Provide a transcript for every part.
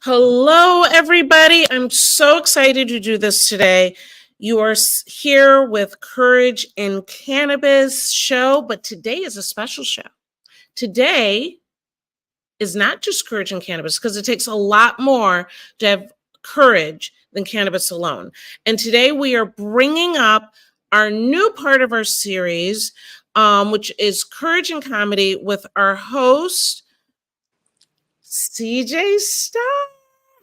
Hello, everybody. I'm so excited to do this today. You are here with Courage in Cannabis show, but today is a special show. Today is not just Courage in Cannabis because it takes a lot more to have courage than cannabis alone. And today we are bringing up our new part of our series, which is Courage in Comedy with our host, CJ Star.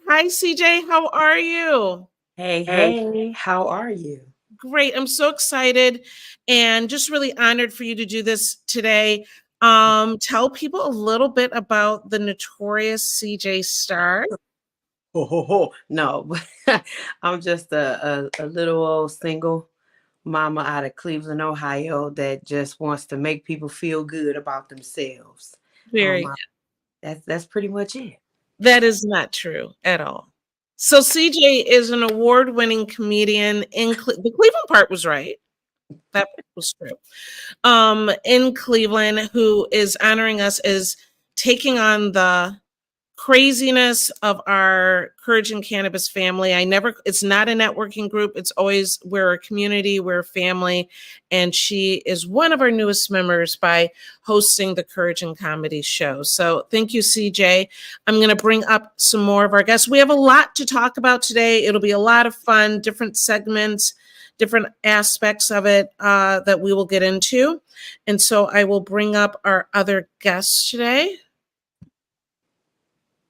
Hi, CJ. How are you? Hey, hey, how are you? Great. I'm so excited and just really honored for you to do this today. Tell people a little bit about the notorious CJ Star. No, I'm just a little old single mama out of Cleveland, Ohio that just wants to make people feel good about themselves. Um, Very. I- that's pretty much it. That is not true at all. So CJ is an award-winning comedian in the Cleveland part was right. That was true. In Cleveland, who is honoring us as taking on the craziness of our Courage in Cannabis family. It's not a networking group. It's always, we're a community, we're a family. And she is one of our newest members by hosting the Courage in Comedy show. So thank you, CJ. I'm going to bring up some more of our guests. We have a lot to talk about today. It'll be a lot of fun, different segments, different aspects of it that we will get into. And so I will bring up our other guests today.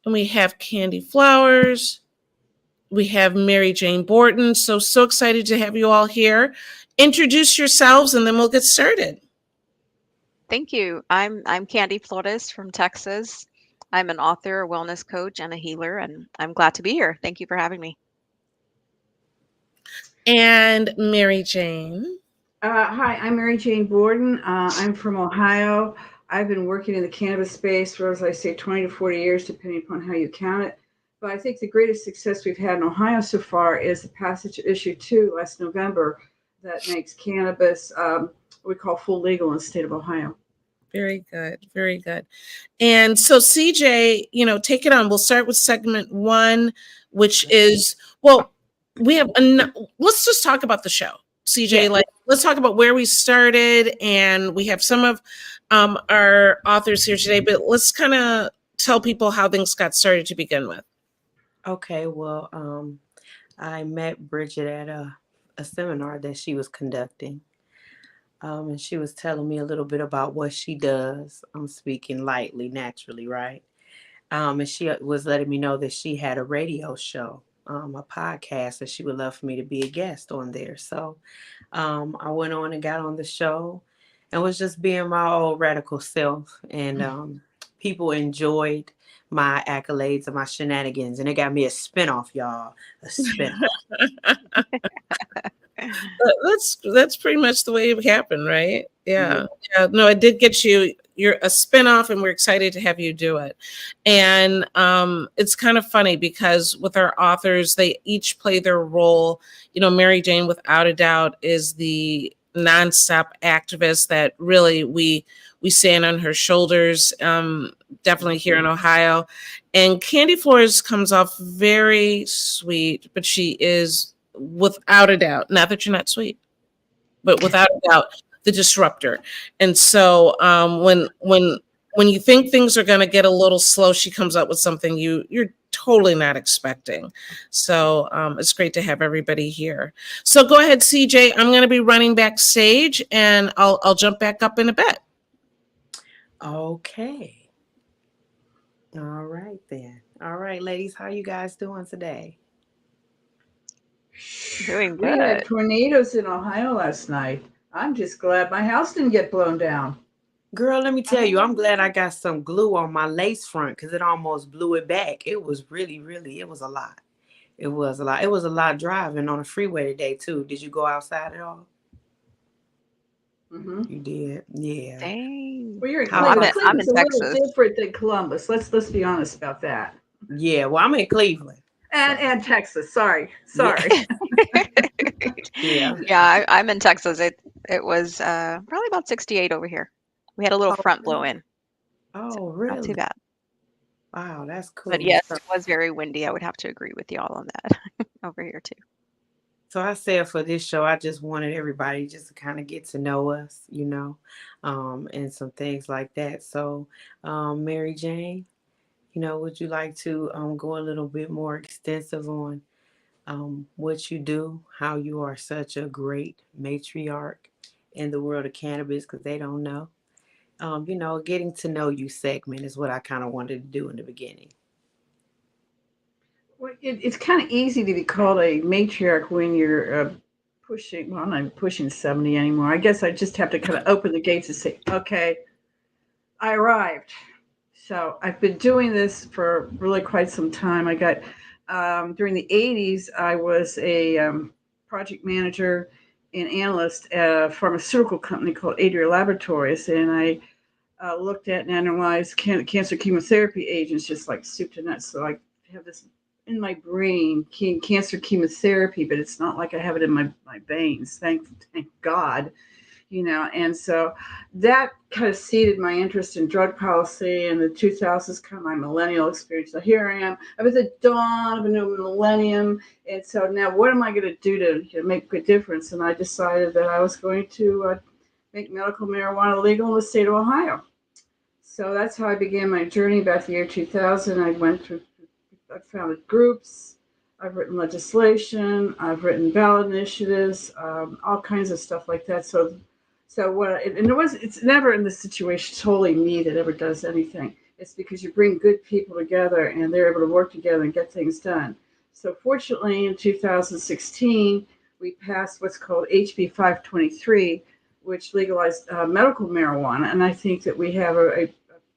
And we have Candy Flowers. We have Mary Jane Borden. So excited to have you all here. Introduce yourselves and then we'll get started. Thank you. I'm Candy Flores from Texas. I'm an author, a wellness coach, and a healer, and I'm glad to be here. Thank you for having me. And Mary Jane. Hi, I'm Mary Jane Borden. I'm from Ohio. I've been working in the cannabis space for, as I say, 20 to 40 years, depending upon how you count it. But I think the greatest success we've had in Ohio so far is the passage of Issue 2 last November that makes cannabis what we call full legal in the state of Ohio. Very good. Very good. And so CJ, take it on. We'll start with segment 1, which is, well, let's just talk about the show. CJ, Yeah. let's talk about where we started, and we have some of our authors here today, but let's kind of tell people how things got started to begin with. Okay, well, I met Bridget at a seminar that she was conducting. And she was telling me a little bit about what she does. I'm speaking lightly, naturally, right? And she was letting me know that she had a radio show, a podcast, and she would love for me to be a guest on there. So I went on and got on the show and was just being my old radical self. And people enjoyed my accolades and my shenanigans. And it got me a spinoff, y'all. A spinoff. That's pretty much the way it happened, right? Yeah. Yeah. No, it did get you. You're a spinoff, and we're excited to have you do it. And it's kind of funny because with our authors, they each play their role. Mary Jane, without a doubt, is the nonstop activist that really we stand on her shoulders. Definitely here in Ohio, and Candy Flores comes off very sweet, but she is, without a doubt, not that you're not sweet, but without a doubt, the disruptor. And so when you think things are going to get a little slow, she comes up with something you're totally not expecting. So it's great to have everybody here. So go ahead, CJ. I'm going to be running backstage, and I'll jump back up in a bit. Okay. All right then. All right, ladies, how you guys doing today? Doing We had good. tornadoes in Ohio last night. I'm just glad my house didn't get blown down. Girl, let me tell you, I'm glad I got some glue on my lace front because it almost blew it back. It was really, it was a lot. It was a lot. It was a lot driving on the freeway today too. Did you go outside at all? Mm-hmm. You did, yeah. Dang. Well, you're in No, How I'm Cleveland. in, about I'm you? in Cleveland's a little Texas. different than Columbus. Let's be honest about that. Yeah, well, I'm in Cleveland, so And Texas. Sorry, yeah, sorry. yeah. Yeah, I'm in Texas. It was probably about 68 over here. We had a little Oh, front blow really? in, so Oh, not too really? bad. Wow, that's But cool. yes, it was very windy. I would have to agree with y'all on that over here too. So I said for this show, I just wanted everybody just to kind of get to know us, and some things like that. So, Mary Jane, would you like to go a little bit more extensive on what you do, how you are such a great matriarch in the world of cannabis because they don't know? Getting to know you segment is what I kind of wanted to do in the beginning. Well, it's kind of easy to be called a matriarch when you're pushing. Well, I'm not even pushing 70 anymore. I guess I just have to kind of open the gates and say, okay, I arrived. So I've been doing this for really quite some time. I got during the 80s, I was a project manager and analyst at a pharmaceutical company called Adria Laboratories, and I looked at and analyzed cancer chemotherapy agents just like soup to nuts. So I have this in my brain, cancer chemotherapy, but it's not like I have it in my veins. Thank God, And so that kind of seeded my interest in drug policy in the 2000s, kind of my millennial experience. So here I am. I'm at the dawn of a new millennium. And so now what am I going to do to make a difference? And I decided that I was going to make medical marijuana legal in the state of Ohio. So that's how I began my journey back the year 2000. I founded groups, I've written legislation, I've written ballot initiatives, all kinds of stuff like that. It's never in the situation totally me that ever does anything. It's because you bring good people together and they're able to work together and get things done. So fortunately, in 2016, we passed what's called HB 523, which legalized medical marijuana. And I think that we have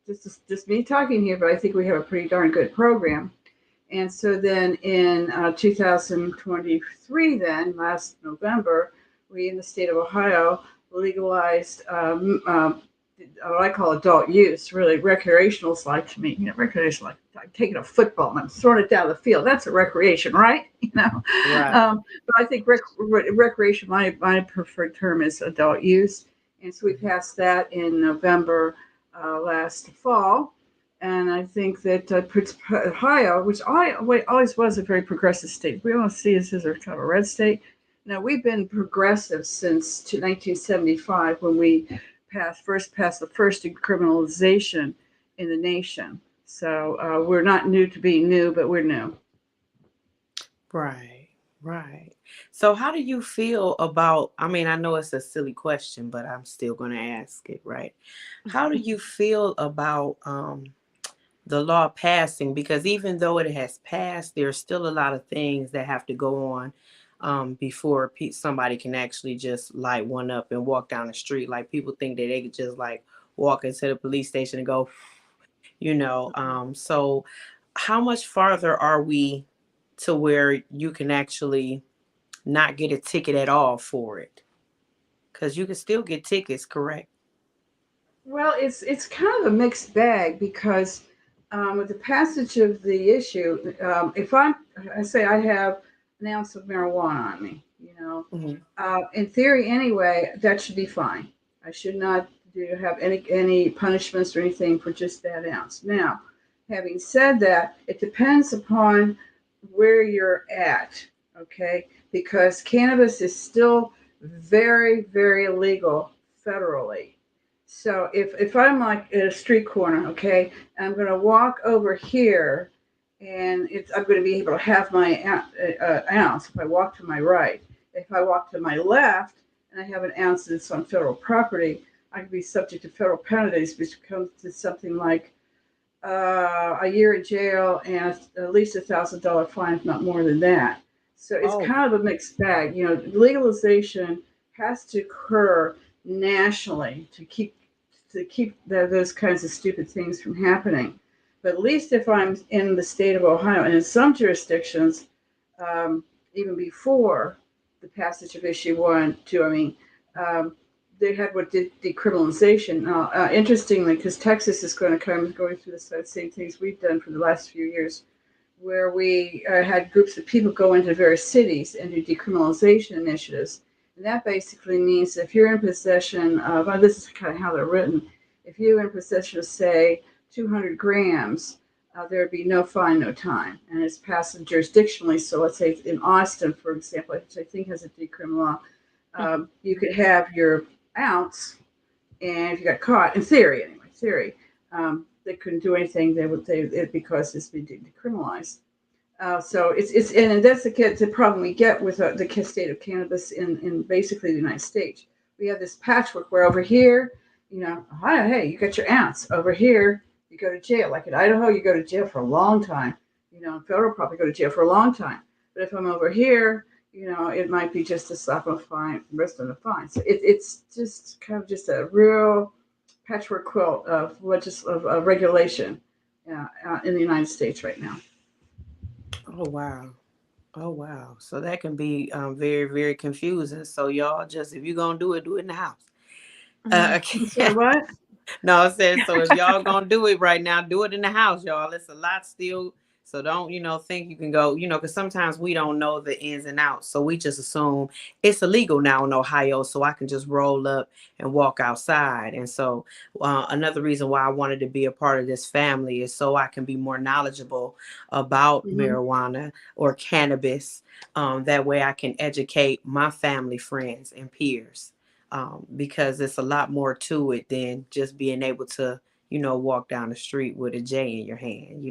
this is just me talking here, but I think we have a pretty darn good program. And so then in 2023, then last November, we in the state of Ohio legalized what I call adult use, really recreational is like to me, recreational, like I'm taking a football and I'm throwing it down the field. That's a recreation, right? Right. But I think recreation, my preferred term is adult use. And so we passed that in November last fall. And I think that Ohio, which always was a very progressive state, we don't see us as a kind of a red state. Now, we've been progressive since 1975 when we first passed the first decriminalization in the nation. So we're not new to being new, but we're new. Right, right. So how do you feel about, I mean, I know it's a silly question, but I'm still going to ask it, right? How do you feel about the law passing? Because even though it has passed, there's still a lot of things that have to go on before somebody can actually just light one up and walk down the street. Like people think that they could just like walk into the police station and go, so how much farther are we to where you can actually not get a ticket at all for it? Because you can still get tickets, correct? Well, it's kind of a mixed bag because with the passage of the issue, if I say I have an ounce of marijuana on me, Mm-hmm. in theory anyway, that should be fine. I should not have any punishments or anything for just that ounce. Now, having said that, it depends upon where you're at, okay? Because cannabis is still very, very illegal federally. So if I'm like at a street corner, okay, and I'm going to walk over here, and I'm going to be able to have my ounce if I walk to my right. If I walk to my left and I have an ounce that's on federal property, I could be subject to federal penalties, which comes to something like a year in jail and at least $1,000 fine, if not more than that. So it's Oh, kind of a mixed bag. Legalization has to occur nationally to keep those kinds of stupid things from happening. But at least if I'm in the state of Ohio, and in some jurisdictions, even before the passage of issue 1, 2, they had what did decriminalization. Interestingly, because Texas is going through the same things we've done for the last few years, where we had groups of people go into various cities and do decriminalization initiatives. And that basically means if you're in possession of, this is kind of how they're written, if you're in possession of, say, 200 grams there would be no fine, no time. And it's passed jurisdictionally. So let's say in Austin, for example, which I think has a decriminal law, you could have your ounce, and if you got caught, in theory anyway, they couldn't do anything. Because it's been decriminalized. So and that's the problem we get with the state of cannabis in basically the United States. We have this patchwork where over here, hey, you got your ounce. Over here, you go to jail. Like in Idaho, you go to jail for a long time. In federal, probably go to jail for a long time. But if I'm over here, it might be just a slap of a fine, rest of the fine. So it's just kind of just a real patchwork quilt of regulation in the United States right now. Oh, wow. Oh, wow. So that can be very, very confusing. So y'all just, if you're going to do it in the house. So what? No, I said, so if y'all going to do it right now, do it in the house, y'all. It's a lot still. So don't, think you can go, because sometimes we don't know the ins and outs. So we just assume it's illegal now in Ohio. So I can just roll up and walk outside. And so another reason why I wanted to be a part of this family is so I can be more knowledgeable about marijuana or cannabis. That way I can educate my family, friends, and peers. Because it's a lot more to it than just being able to, walk down the street with a J in your hand,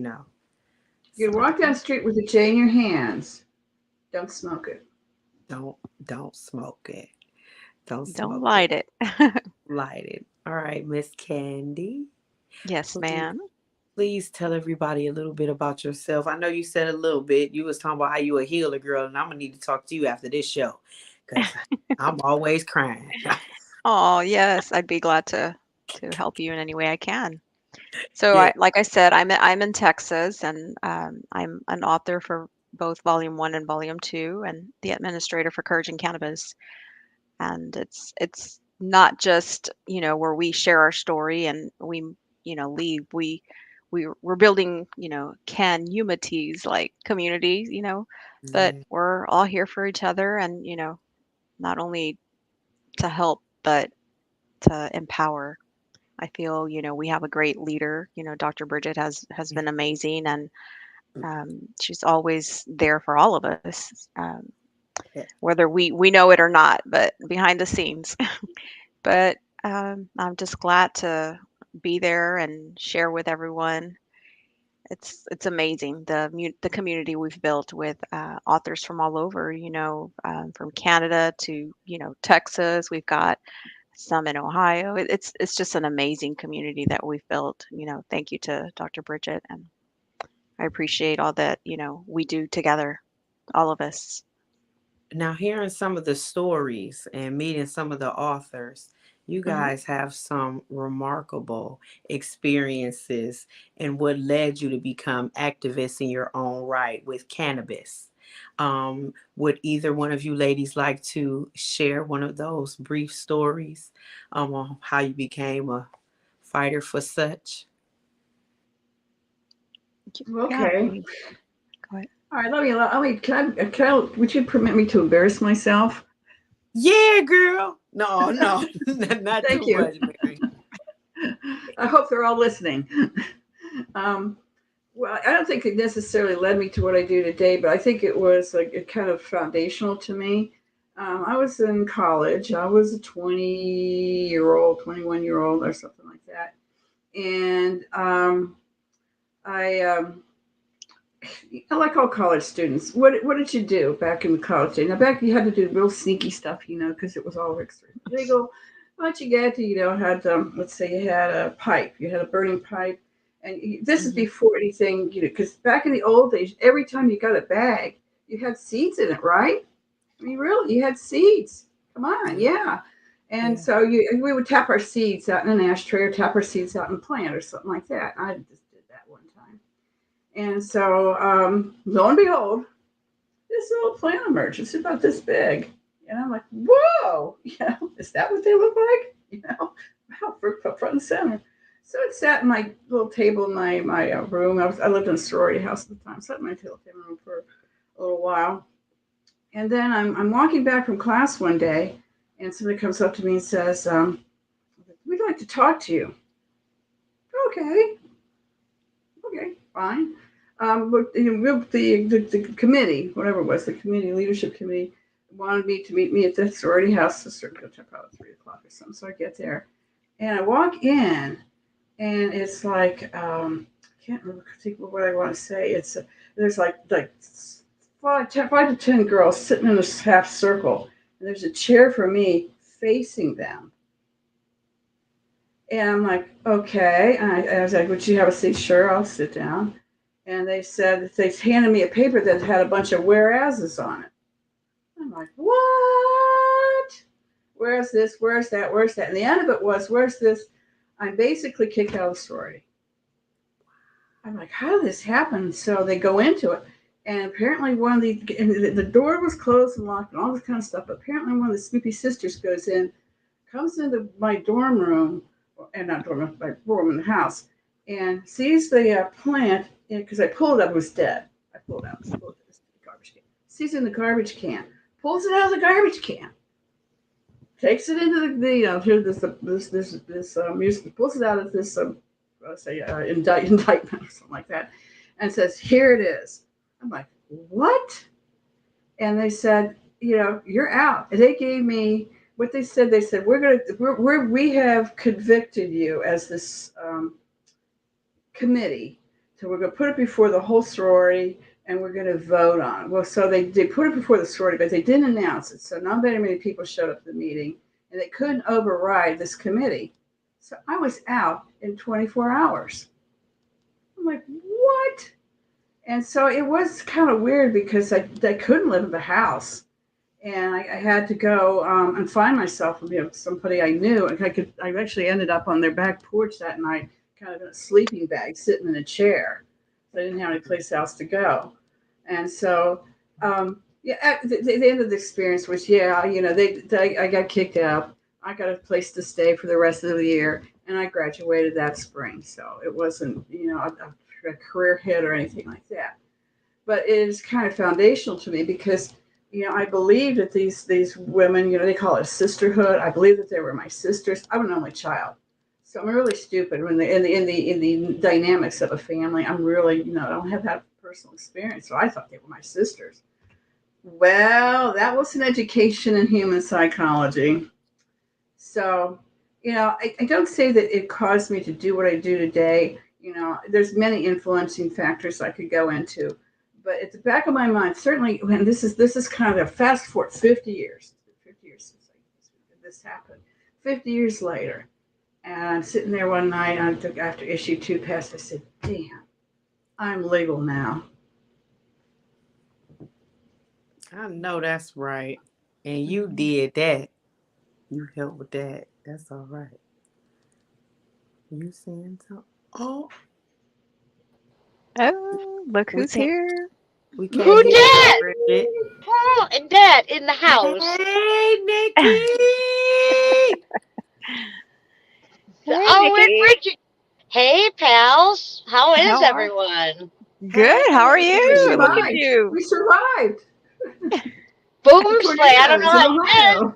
You walk down the street with a J in your hands. Don't smoke it. Don't smoke it. Don't light it. Light it. All right, Miss Candy. Yes, ma'am. Please tell everybody a little bit about yourself. I know you said a little bit. You was talking about how you a healer, girl, and I'm gonna need to talk to you after this show because I'm always crying. Oh, yes, I'd be glad to help you in any way I can. So, Yeah. like I said, I'm in Texas, and I'm an author for both Volume 1 and Volume 2, and the administrator for Courage and Cannabis. And it's not just where we share our story and we leave. We're building communities, like communities, but we're all here for each other, and not only to help but to empower. I feel we have a great leader. Dr. Bridget has been amazing, and she's always there for all of us, whether we know it or not, but behind the scenes. But I'm just glad to be there and share with everyone. It's amazing the community we've built with authors from all over. From Canada to Texas. We've got some in Ohio. It's just an amazing community that we've built. Thank you to Dr. Bridget, and I appreciate all that we do together, all of us. Now, hearing some of the stories and meeting some of the authors, you guys have some remarkable experiences and what led you to become activists in your own right with cannabis. Would either one of you ladies like to share one of those brief stories on how you became a fighter for such? Okay. Go ahead. All right. Can I, would you permit me to embarrass myself? Yeah, girl. No, not Thank too you. much, Mary. I hope they're all listening. Well, I don't think it necessarily led me to what I do today, but I think it was like kind of foundational to me. I was in college. I was a 20-year-old, 21-year-old, or something like that. And I like all college students. What did you do back in the college days? Now, back you had to do real sneaky stuff, because it was all legal. But you get to, had let's say you had a pipe, you had a burning pipe, and this is before anything, because back in the old days, every time you got a bag, you had seeds in it, right? I mean, really, you had seeds. Come on, yeah. And so we would tap our seeds out in an ashtray or tap our seeds out in a plant or something like that. I just did that one time. And so, lo and behold, this little plant emerged. It's about this big. And I'm like, whoa, is that what they look like? Wow, front and center. So it sat in my little table in my room. I lived in a sorority house at the time. Sat in my little room for a little while. And then I'm walking back from class one day, and somebody comes up to me and says, we'd like to talk to you. Okay. fine. But the committee, whatever it was, the committee, leadership committee, wanted me to meet me at the sorority house at certain time, probably 3 o'clock or something. So I get there, and I walk in, and it's like I can't remember what I want to say. It's there's like 5 to 10 girls sitting in a half circle, and there's a chair for me facing them. And I'm like, okay. And I was like, would you have a seat? Sure, I'll sit down. And they said, they handed me a paper that had a bunch of whereases on it. I'm like, what? Where's this? Where's that? Where's that? And the end of it was, where's this? I'm basically kicked out of the sorority. I'm like, how did this happen? So they go into it. And apparently the door was closed and locked and all this kind of stuff. But apparently one of the Snoopy sisters comes into my dorm room, and not dorm room, my room in the house, and sees the plant, because I pulled it up, it was dead. I pulled it out, pulled it in the garbage can. Sees it in the garbage can, pulls it out of the garbage can, takes it into this music, pulls it out of this indictment or something like that, and says, "Here it is." I'm like, "What?" And they said, "You're out." And they gave me what they said. They said, we have convicted you as this committee, so we're going to put it before the whole sorority, and we're going to vote on it. Well, so they put it before the sorority, but they didn't announce it. So not very many people showed up at the meeting, and they couldn't override this committee. So I was out in 24 hours. I'm like, what? And so it was kind of weird because I couldn't live in the house. And I had to go and find myself with somebody I knew. And I actually ended up on their back porch that night, kind of in a sleeping bag, sitting in a chair. So I didn't have any place else to go. And so, the end of the experience was, I got kicked out. I got a place to stay for the rest of the year, and I graduated that spring. So it wasn't, a career hit or anything like that. But it is kind of foundational to me because, I believe that these women, they call it a sisterhood. I believe that they were my sisters. I'm an only child, so I'm really stupid when in the dynamics of a family. I'm really, I don't have that personal experience, so I thought they were my sisters. Well, that was an education in human psychology. So, I don't say that it caused me to do what I do today. There's many influencing factors I could go into. But at the back of my mind, certainly when this is kind of a fast forward 50 years. 50 years since this happened. 50 years later. And I'm sitting there one night after issue 2 passed, I said, damn, I'm legal now. I know that's right. And you did that. You helped with that. That's all right. You saying something? Oh, look who's here. We can't Who hear did? you, Bridget. Paul and Dad in the house. Hey, Nikki. Oh, and Bridget. Hey, pals. How is How are- everyone? Good. How are Hey, you? we Look at survived. you. We survived. Boom slay. I don't know how you did. Ohio.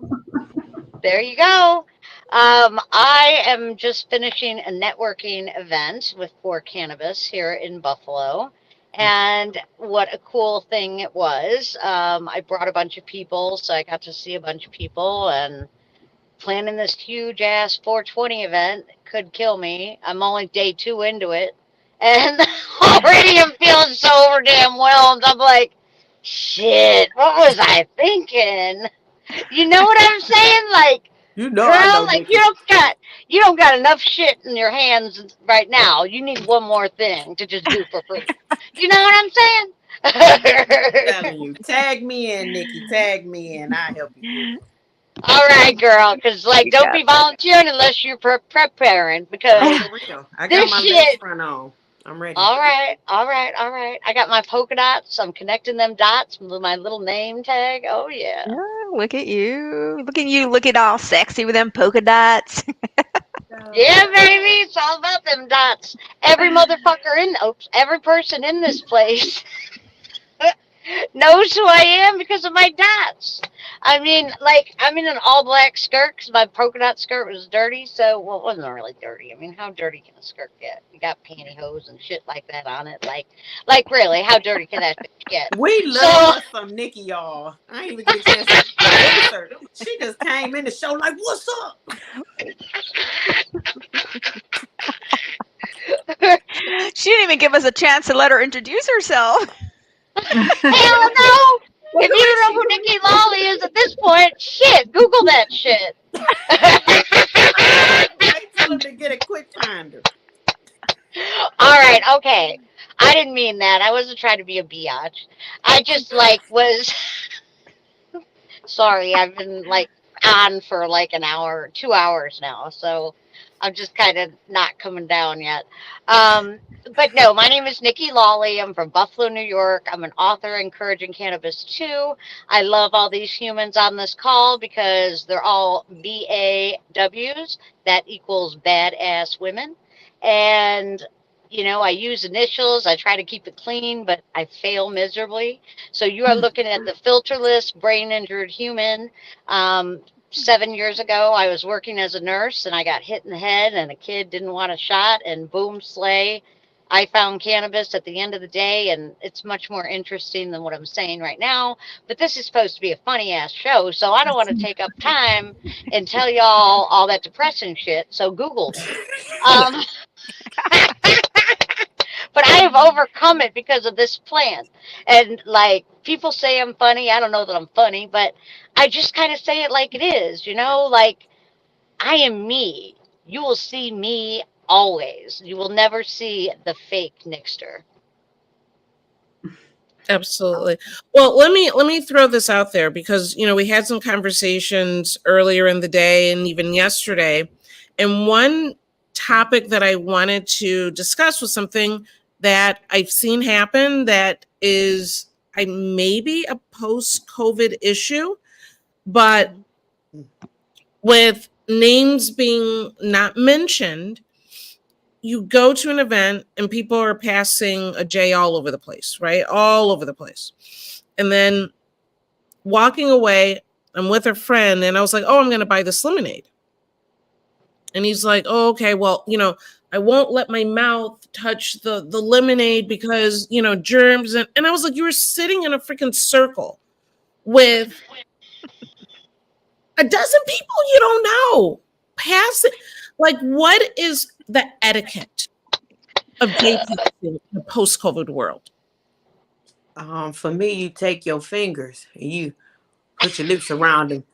There you go. I am just finishing a networking event for cannabis here in Buffalo. And what a cool thing it was. I brought a bunch of people, so I got to see a bunch of people, and planning this huge ass 420 event could kill me. I'm only day 2 into it, and already I'm feeling so over damn well. And I'm like, shit, what was I thinking? You know what I'm saying? Like, You know I know, girl, like Nikki. you don't got enough shit in your hands right now. You need one more thing to just do for free. You know what I'm saying? I'm telling you. Tag me in, Nikki. Tag me in. I'll help you. All right, girl, because You don't got be that. volunteering unless you're preparing, I'm because for real. I got this my shit. lace front on. I'm ready. All right. I got my polka dots. I'm connecting them dots with my little name tag. Oh yeah. Oh, look at you. Look at you looking all sexy with them polka dots. Yeah, baby. It's all about them dots. Every person in this place knows who I am because of my dots. I mean, like, I'm in an all black skirt because my polka dot skirt was dirty. So, well, it wasn't really dirty. I mean, how dirty can a skirt get? You got pantyhose and shit like that on it. Like really, how dirty can that bitch get? We So, love us some Nikki, y'all. I ain't even get a chance to introduce her. She just came in the show like, "What's up?" She didn't even give us a chance to let her introduce herself. hell no! If you don't know who Nikki Lawley is at this point, shit, Google that shit. Wait till him to get a quick finder. All right, okay. I didn't mean that. I wasn't trying to be a biatch. I just like was sorry. I've been like on for like an hour, 2 hours now, so I'm just kind of not coming down yet. But no, my name is Nikki Lawley. I'm from Buffalo, New York. I'm an author encouraging cannabis too. I love all these humans on this call because they're all BAWs. That equals badass women. And I use initials. I try to keep it clean, but I fail miserably. So you are looking at the filterless, brain injured human. 7 years ago, I was working as a nurse and I got hit in the head, and a kid didn't want a shot, and boom, slay. I found cannabis at the end of the day, and it's much more interesting than what I'm saying right now. But this is supposed to be a funny ass show, so I don't want to take up time and tell y'all all that depressing shit. So Google me. Um, but I have overcome it because of this plan. And like people say I'm funny. I don't know that I'm funny, but I just kind of say it like it is, like I am me. You will see me always. You will never see the fake Nixter. Absolutely. Well, let me throw this out there because we had some conversations earlier in the day and even yesterday, and one topic that I wanted to discuss was something that I've seen happen that is maybe a post-COVID issue, but with names being not mentioned, you go to an event and people are passing a J all over the place, right? All over the place. And then walking away, I'm with a friend and I was like, oh, I'm going to buy this lemonade. And he's like, oh, okay, well, I won't let my mouth touch the lemonade because, germs. And I was like, you were sitting in a freaking circle with a dozen people you don't know. Pass it. Like, what is the etiquette of day passing in the post-COVID world? For me, you take your fingers and you put your lips around them,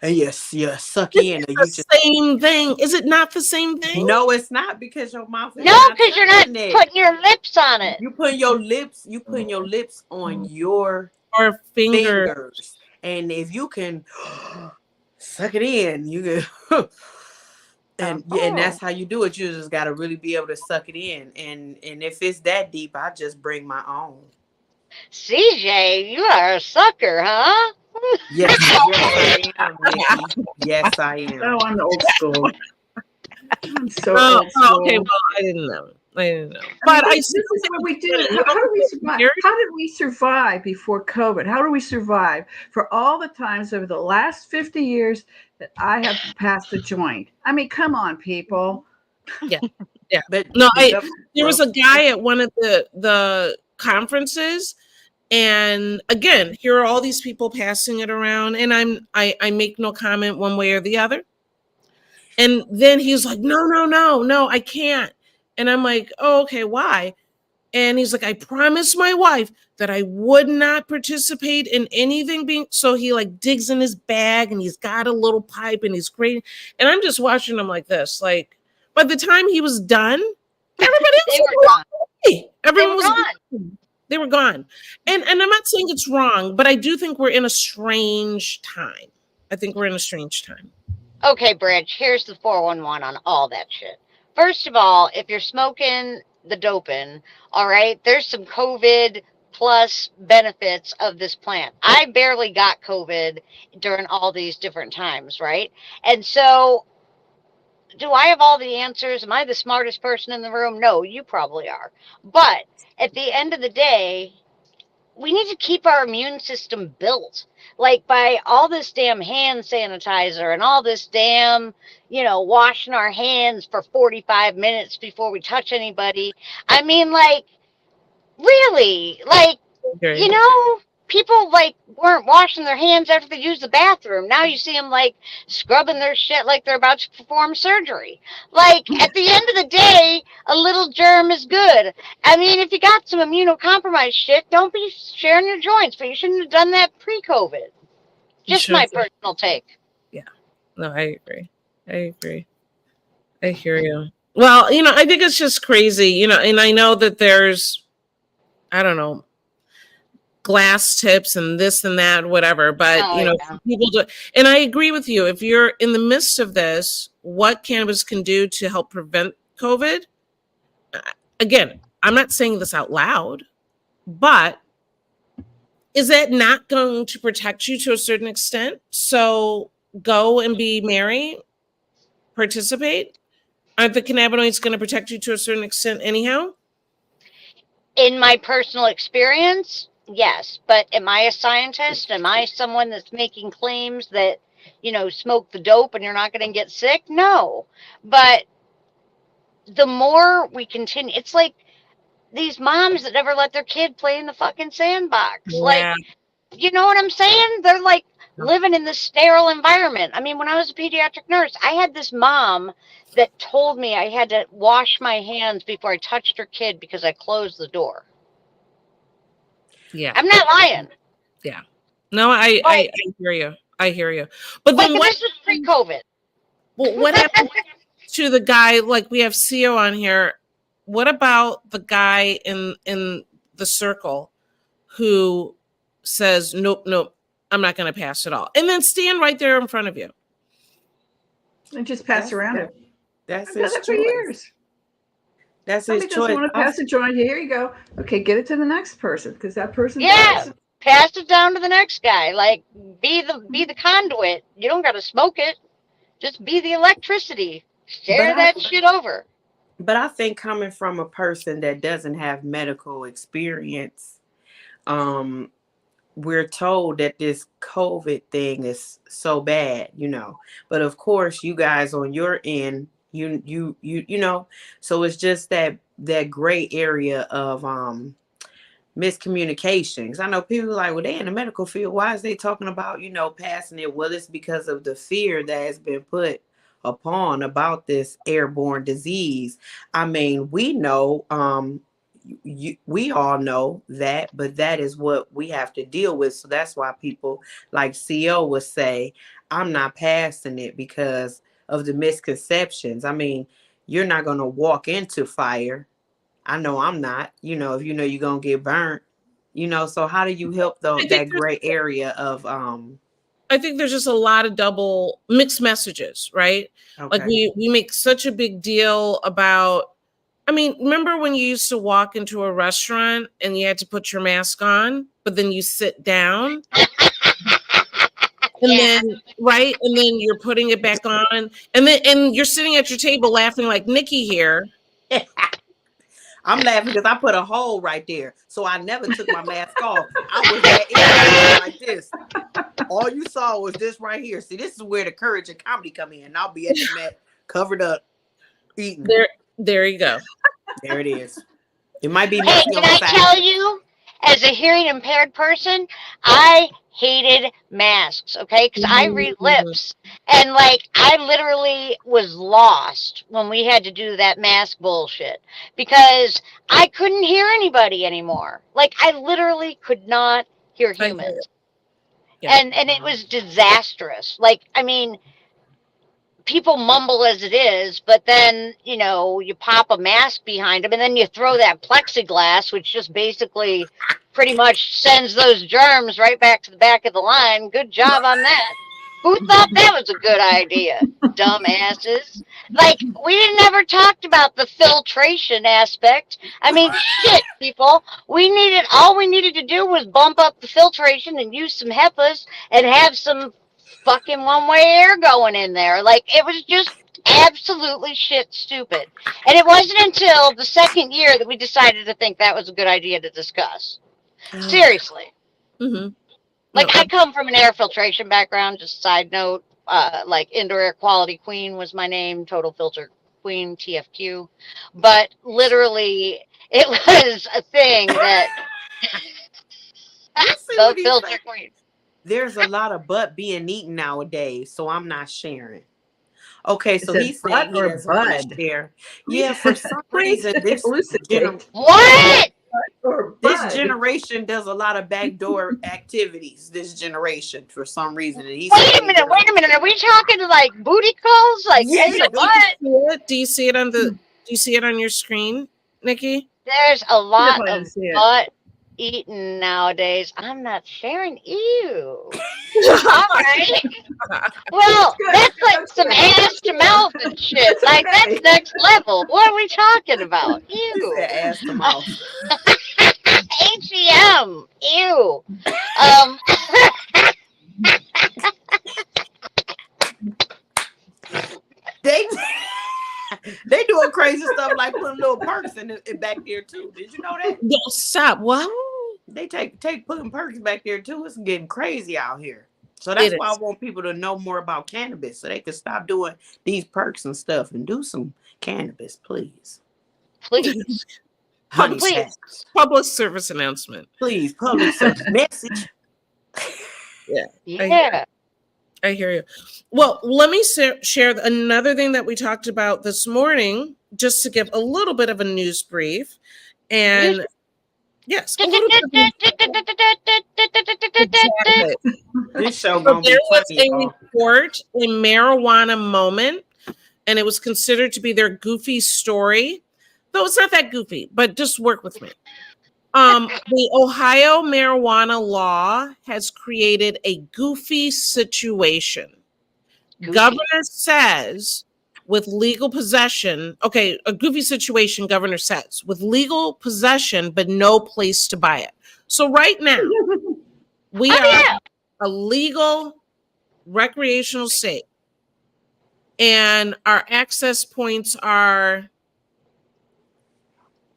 and you suck in, and you just Same thing. Is it not the same thing? no, it's not because your mouth is No, not because you're not touching it. putting your lips on it. You putting your lips on your Or finger. fingers, and if you can suck it in, you can. And that's how you do it. You just got to really be able to suck it in, and if it's that deep, I just bring my own. CJ, you are a sucker, huh? Yes, I am, Nikki. Yes, I am. Oh, I'm old school. I'm so old school. Okay, well, I didn't know. But this is what we do. How do we survive? How did we survive before COVID? How do we survive for all the times over the last 50 years that I have passed a joint? I mean, come on, people. Yeah. But no, there was a guy at one of the conferences, and again, here are all these people passing it around, and I make no comment one way or the other. And then he's like, no, I can't. And I'm like, oh, okay, why? And he's like, I promised my wife that I would not participate in anything being. So he like digs in his bag and he's got a little pipe and he's great. And I'm just watching him like this. Like by the time he was done, everybody else was gone. Everyone was gone. They were gone. And I'm not saying it's wrong, but I do think we're in a strange time. I think we're in a strange time. Okay, Bridge, here's the 411 on all that shit. First of all, if you're smoking the doping, all right, there's some COVID plus benefits of this plant. I barely got COVID during all these different times, right? And so, do I have all the answers? Am I the smartest person in the room? No, you probably are. But at the end of the day, we need to keep our immune system built. Like by all this damn hand sanitizer and all this damn, washing our hands for 45 minutes before we touch anybody. I mean, like, really, like, Agree. people like weren't washing their hands after they used the bathroom. Now you see them like scrubbing their shit like they're about to perform surgery. Like at the end of the day, a little germ is good. I mean, if you got some immunocompromised shit, don't be sharing your joints, but you shouldn't have done that pre-COVID. Just my personal take. Yeah. No, I agree. I hear you. Well, I think it's just crazy, and I know that there's, I don't know, glass tips and this and that, whatever, but people do. And I agree with you. If you're in the midst of this, what cannabis can do to help prevent COVID, again, I'm not saying this out loud, but is that not going to protect you to a certain extent? So go and be merry, participate. Aren't the cannabinoids going to protect you to a certain extent anyhow? In my personal experience, yes. But am I a scientist? Am I someone that's making claims that, smoke the dope and you're not going to get sick? No. But the more we continue, it's like these moms that never let their kid play in the fucking sandbox. Yeah. Like, you know what I'm saying? They're like living in this sterile environment. I mean, when I was a pediatric nurse, I had this mom that told me I had to wash my hands before I touched her kid because I closed the door. Yeah. I'm not lying. Yeah. No, I hear you. I hear you. But then this was pre-COVID. Well, what happened to the guy? Like we have CEO on here. What about the guy in the circle who says, nope, I'm not going to pass it all, and then stand right there in front of you and just pass around it? That's I've done his that for choice. years. That's Somebody his choice. doesn't want to pass a joint. Here you go. Okay, get it to the next person because that person does. Pass it down to the next guy. Like be the conduit. You don't got to smoke it. Just be the electricity. Share that shit over. But I think coming from a person that doesn't have medical experience, we're told that this COVID thing is so bad, But of course, you guys on your end, you know, so it's just that gray area of miscommunications. I know people are like, well, they in the medical field. Why is they talking about, passing it? Well, it's because of the fear that has been put upon about this airborne disease. I mean, we know, we all know that, but that is what we have to deal with. So that's why people like CO would say, I'm not passing it because of the misconceptions. I mean, you're not going to walk into fire. I know I'm not, if you know you're going to get burnt, so how do you help that gray area of, I think there's just a lot of double mixed messages, right? Okay. Like we make such a big deal about, I mean, remember when you used to walk into a restaurant and you had to put your mask on, but then you sit down and then, right? And then you're putting it back on and you're sitting at your table laughing like Nikki here. I'm laughing because I put a hole right there. So I never took my mask off. I was that like this. All you saw was this right here. See, this is where the courage and comedy come in. I'll be at the mat covered up eating. There you go. There it is. It might be. Hey, can I tell you, as a hearing impaired person, I hated masks, okay? Because I read lips. And, like, I literally was lost when we had to do that mask bullshit. Because I couldn't hear anybody anymore. Like, I literally could not hear humans. Yeah. And it was disastrous. Like, I mean, people mumble as it is, but then, you pop a mask behind them and then you throw that plexiglass, which just basically pretty much sends those germs right back to the back of the line. Good job on that. Who thought that was a good idea? Dumbasses. Like, we never talked about the filtration aspect. I mean, shit, people. All we needed to do was bump up the filtration and use some HEPAs and have some fucking one-way air going in there. Like, it was just absolutely shit stupid. And it wasn't until the second year that we decided to think that was a good idea to discuss. Seriously. Mm-hmm. Like, I come from an air filtration background, just side note. Like, indoor air quality queen was my name, total filter queen, TFQ. But literally, it was a thing that You see the what he's filter saying? queen. There's a lot of butt being eaten nowadays, so I'm not sharing. Okay, Is so it he's butt saying he or doesn't want to bud? share. Yeah, for some Please reason, elucidate. What? Or this bud. generation does a lot of backdoor activities. This generation, for some reason, and he's saying he doesn't. Wait a minute. Are we talking like booty calls? Like Yeah, in the butt? Do you see it on the? Do you see it on your screen, Nikki? There's a lot Definitely of didn't see it. butt eaten nowadays. I'm not sharing. Ew. All right. Well, Good. that's like That's some good. ass to mouth and shit. That's Like, okay. that's next level. What are we talking about? He Ew. said ass to mouth. HEM. Ew. Um, They they doing crazy stuff like putting little perks in back there too. Did you know that? No, stop. What? They take putting perks back there too. It's getting crazy out here. So It that's why I is. want people to know more about cannabis so they can stop doing these perks and stuff and do some cannabis, please. please. Honey Please. packs. Public service announcement. Please, public service message. Yeah. I hear you. Well, let me share another thing that we talked about this morning, just to give a little bit of a news brief. And yes, a little bit of exactly. This show So gonna there be was funny, a y'all. report, a marijuana moment, and it was considered to be their goofy story. Though it's not that goofy, but just work with me. The Ohio marijuana law has created a goofy situation. Goofy. Governor says with legal possession, okay, a goofy situation, governor says, with legal possession, but no place to buy it. So right now, we are a legal recreational state, and our access points are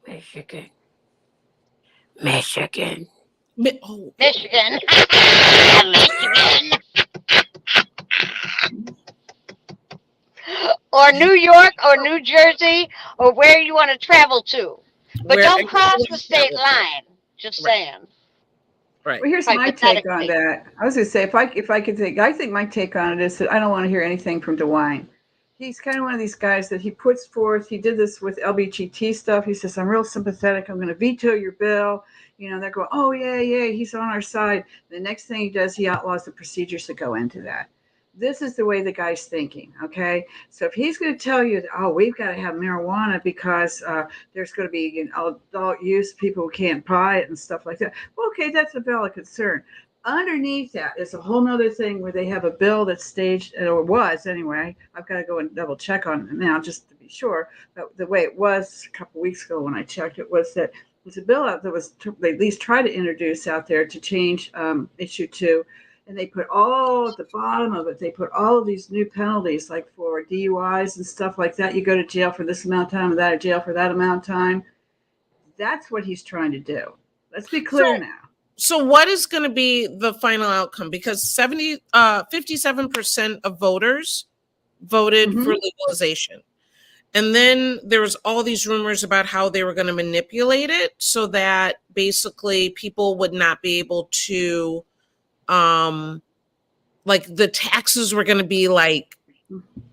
Michigan. Michigan. Michigan. Or New York or New Jersey or where you want to travel to. But don't cross the state line. Just saying. Right. Well, here's my take on that. I was going to say, if I could take, I think my take on it is that I don't want to hear anything from DeWine. He's kind of one of these guys that he puts forth. He did this with LBGT stuff. He says, I'm real sympathetic. I'm going to veto your bill. You know, they're going, oh, yeah, he's on our side. The next thing he does, he outlaws the procedures that go into that. This is the way the guy's thinking, okay? So if he's going to tell you, oh, we've got to have marijuana because there's going to be adult use, people who can't buy it and stuff like that. Well, okay, that's a valid concern. Underneath that is a whole nother thing where they have a bill that's staged, or was anyway. I've got to go and double check on it now just to be sure. But the way it was a couple of weeks ago when I checked it was that there's a bill out that was they at least tried to introduce out there to change issue 2. And they put all at the bottom of it, they put all of these new penalties, like for DUIs and stuff like that. You go to jail for this amount of time, or that jail for that amount of time. That's what he's trying to do. Let's be clear now. So what is going to be the final outcome? Because 57% of voters voted for legalization. And then there was all these rumors about how they were going to manipulate it so that basically people would not be able to like the taxes were going to be like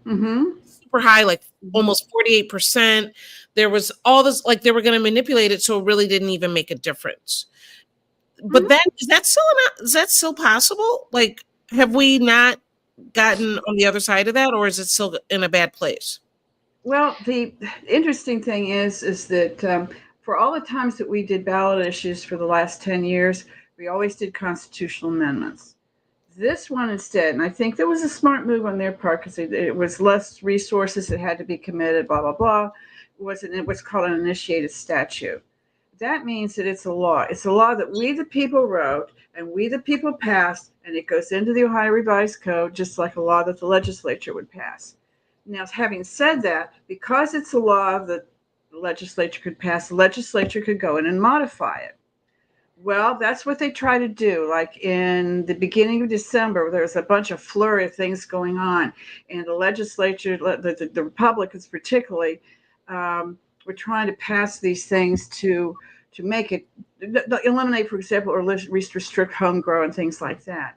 super high, like almost 48%. There was all this, like they were going to manipulate it so it really didn't even make a difference. But then is that still possible? Like, have we not gotten on the other side of that, or is it still in a bad place? Well, the interesting thing is that for all the times that we did ballot issues for the last 10 years, we always did constitutional amendments. This one instead, and I think there was a smart move on their part because it was less resources that had to be committed, blah, blah, blah. It was called an initiated statute. That means that it's a law. It's a law that we the people wrote and we the people passed, and it goes into the Ohio Revised Code just like a law that the legislature would pass. Now, having said that, because it's a law that the legislature could pass, the legislature could go in and modify it. Well, that's what they try to do. Like in the beginning of December, there's a bunch of flurry of things going on, and the legislature, the Republicans particularly, were trying to pass these things to make it eliminate, for example, or at least restrict home grow and things like that.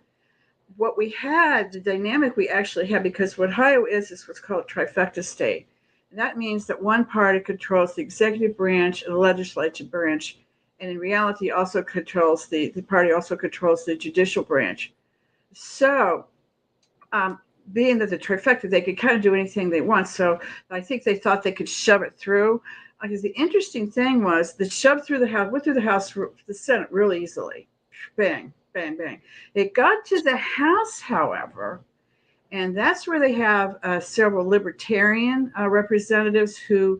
What we had, the dynamic we actually had, because what Ohio is what's called trifecta state. And that means that one party controls the executive branch and the legislative branch, and in reality also controls the party also controls the judicial branch. So being that the trifecta, they could kind of do anything they want. So I think they thought they could shove it through. Because the interesting thing was that shoved through the House, went through the Senate really easily. Bang, bang, bang. It got to the House, however, and that's where they have several libertarian representatives who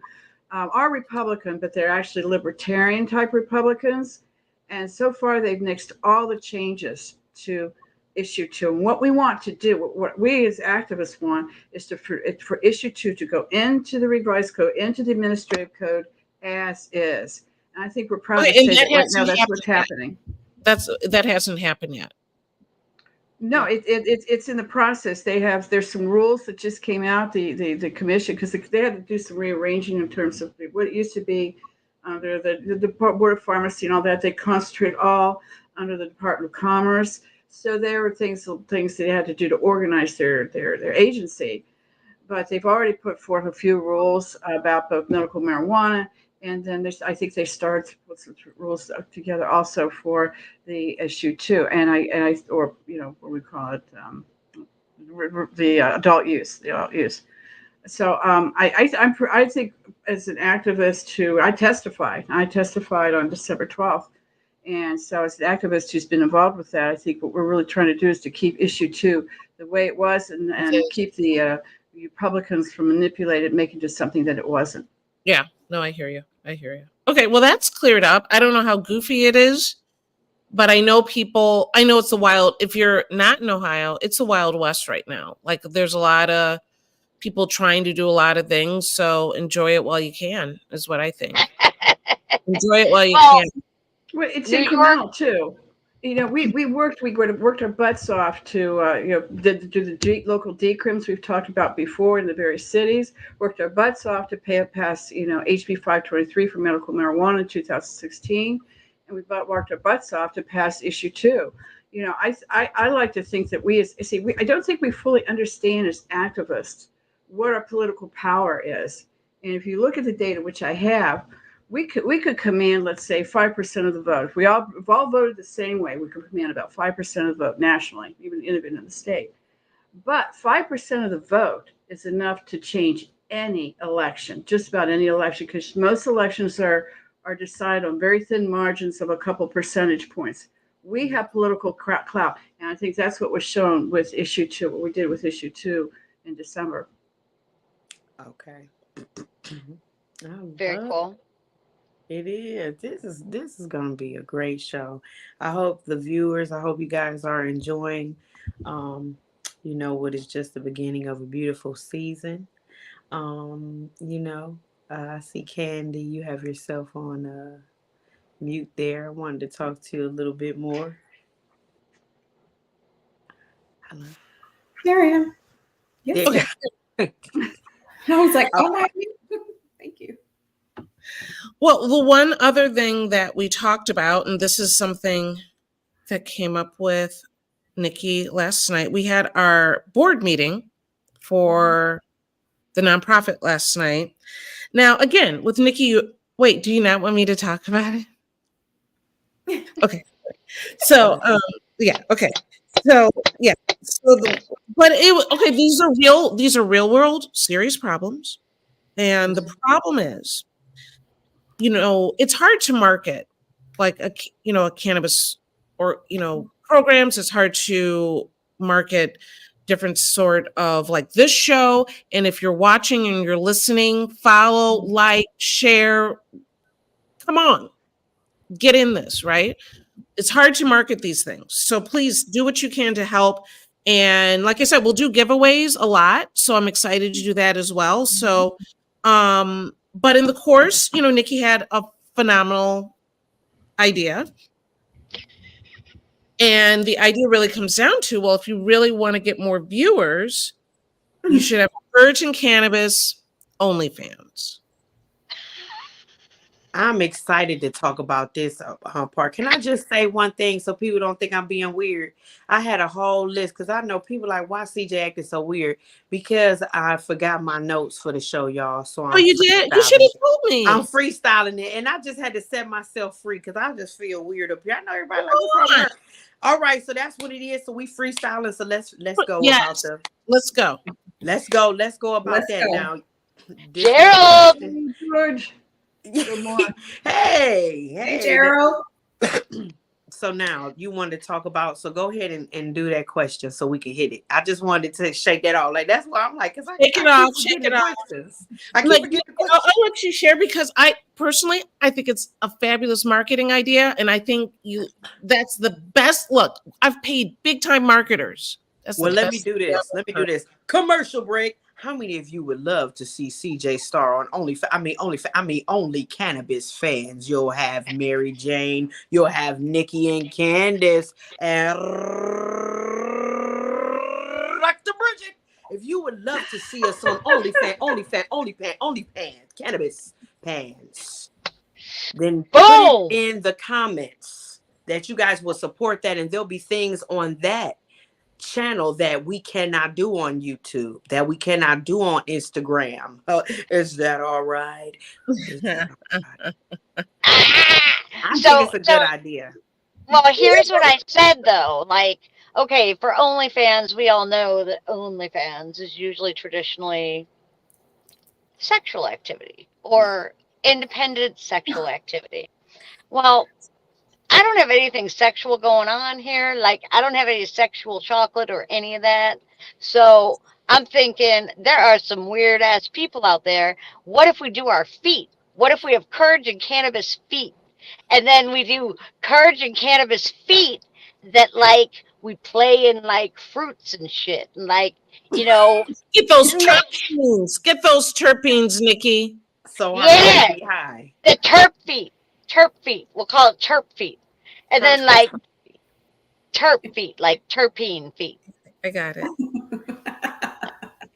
are Republican, but they're actually libertarian type Republicans. And so far, they've nixed all the changes to issue 2. And what we want to do, what we as activists want, is for issue 2 to go into the revised code, into the administrative code as is. And I think we're proud to say that right now that's what's happening. That hasn't happened yet. No, it's in the process. There's some rules that just came out, the commission, because they had to do some rearranging in terms of what it used to be under the Board of Pharmacy and all that. They concentrate all under the Department of Commerce. So there were things they had to do to organize their agency. But they've already put forth a few rules about both medical marijuana, and then I think they started to put some rules together also for the issue 2, and I or what we call it, the adult use. So I think as an activist I testified on December 12th, and so as an activist who's been involved with that, I think what we're really trying to do is to keep issue 2 the way it was, and keep the Republicans from manipulating, making just something that it wasn't. Yeah, no, I hear you. Okay, well, that's cleared up. I don't know how goofy it is, but I know it's the wild, if you're not in Ohio, it's the Wild West right now. Like there's a lot of people trying to do a lot of things. So enjoy it while you can, is what I think. Enjoy it while you can. Well, it's incremental too. We worked our butts off to do the local decrims we've talked about before in the various cities. Worked our butts off to pass HB 523 for medical marijuana in 2016, and we worked our butts off to pass issue 2. I like to think that I don't think we fully understand as activists what our political power is. And if you look at the data, which I have, we could command, let's say, 5% of the vote. If we all voted the same way, we could command about 5% of the vote nationally, even in the state. But 5% of the vote is enough to change any election, just about any election, because most elections are decided on very thin margins of a couple percentage points. We have political clout, and I think that's what was shown with issue 2, what we did with issue 2 in December. Okay. Very cool. It is. This is going to be a great show. I hope you guys are enjoying, what is just the beginning of a beautiful season. I see Candy, you have yourself on mute there. I wanted to talk to you a little bit more. Hello. There I am. Yes. Okay. I was like, oh my God. Thank you. Well, the one other thing that we talked about, and this is something that came up with Nikki last night, we had our board meeting for the nonprofit last night. Now, again, with Nikki, wait, do you not want me to talk about it? Okay. So, yeah, okay. So, yeah. These are real world serious problems. And the problem is, it's hard to market like a cannabis or, programs. It's hard to market different sort of like this show. And if you're watching and you're listening, follow, like, share, come on, get in this, right? It's hard to market these things. So please do what you can to help. And like I said, we'll do giveaways a lot. So I'm excited to do that as well. So, but in the course, Nikki had a phenomenal idea. And the idea really comes down to, well, if you really want to get more viewers, you should have Virgin Cannabis OnlyFans. I'm excited to talk about this part. Can I just say one thing so people don't think I'm being weird? I had a whole list because I know people like, why CJ acting so weird? Because I forgot my notes for the show, y'all. So Oh, you did? You should have told me. I'm freestyling it, and I just had to set myself free because I just feel weird up here. I know everybody like, what's wrong with her? All right, so that's what it is. So we freestyling. So let's go about the. Let's go. Let's go about that now. Gerald. George. Good morning. Hey, Gerald. So now you wanted to talk about, so go ahead and do that question so we can hit it. I just wanted to shake that off. Like, that's why I'm like, because I Shake it off. I keep forgetting the questions. I'll let you share because I think it's a fabulous marketing idea. And I think that's the best. Look, I've paid big time marketers. Let me do this. Commercial break. How many of you would love to see CJ star on only Cannabis fans? You'll have Mary Jane, you'll have Nikki and Candace, and Dr. Bridget. If you would love to see us on OnlyFans, Cannabis Pants, then put it in the comments that you guys will support that, and there'll be things on that channel that we cannot do on YouTube, that we cannot do on Instagram. Is that all right? I think it's a good idea. Well, here's what I said though. Like, okay, for OnlyFans, we all know that OnlyFans is usually traditionally sexual activity or independent sexual activity. Well, I don't have anything sexual going on here. Like, I don't have any sexual chocolate or any of that. So I'm thinking there are some weird ass people out there. What if we do our feet? What if we have Courage and Cannabis feet? And then we do Courage and Cannabis feet that, like, we play in, like, fruits and shit. And, like, you know. Get those terpenes. Get those terpenes, Nikki. So I'm high. The terp feet. Terp feet. We'll call it terp feet. And then, like, terp feet, like terpene feet. I got it.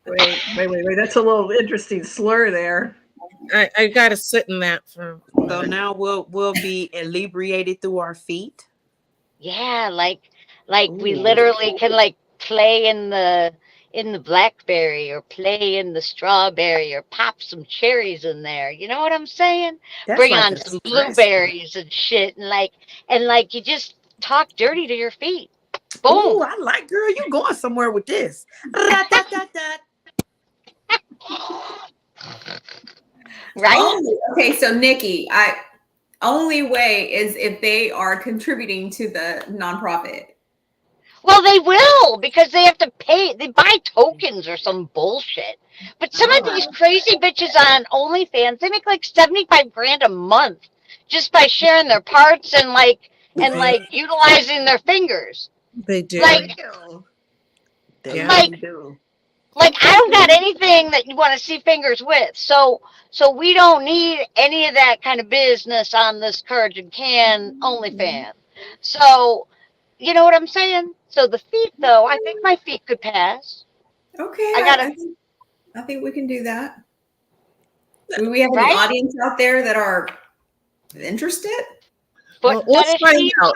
Wait. That's a little interesting slur there. I got to sit in that for. So now we'll be inebriated through our feet. Yeah, like we literally can, like, play in the blackberry or play in the strawberry or pop some cherries in there. You know what I'm saying? Bring like on some blueberries and shit, and like you just talk dirty to your feet. Boom. Ooh, I like, girl, you going somewhere with this. Right? Oh, okay, so Nikki, only way is if they are contributing to the nonprofit. Well, they will, because they have to pay. They buy tokens or some bullshit. But some of these crazy bitches on OnlyFans, they make like 75 grand a month just by sharing their parts and utilizing their fingers. They do. They do. Like, I don't got anything that you want to see fingers with. So we don't need any of that kind of business on this Courage and Can OnlyFans. So, you know what I'm saying? So the feet, though, I think my feet could pass. Okay, I think we can do that. Do we have any audience out there that are interested? Well, let's find out.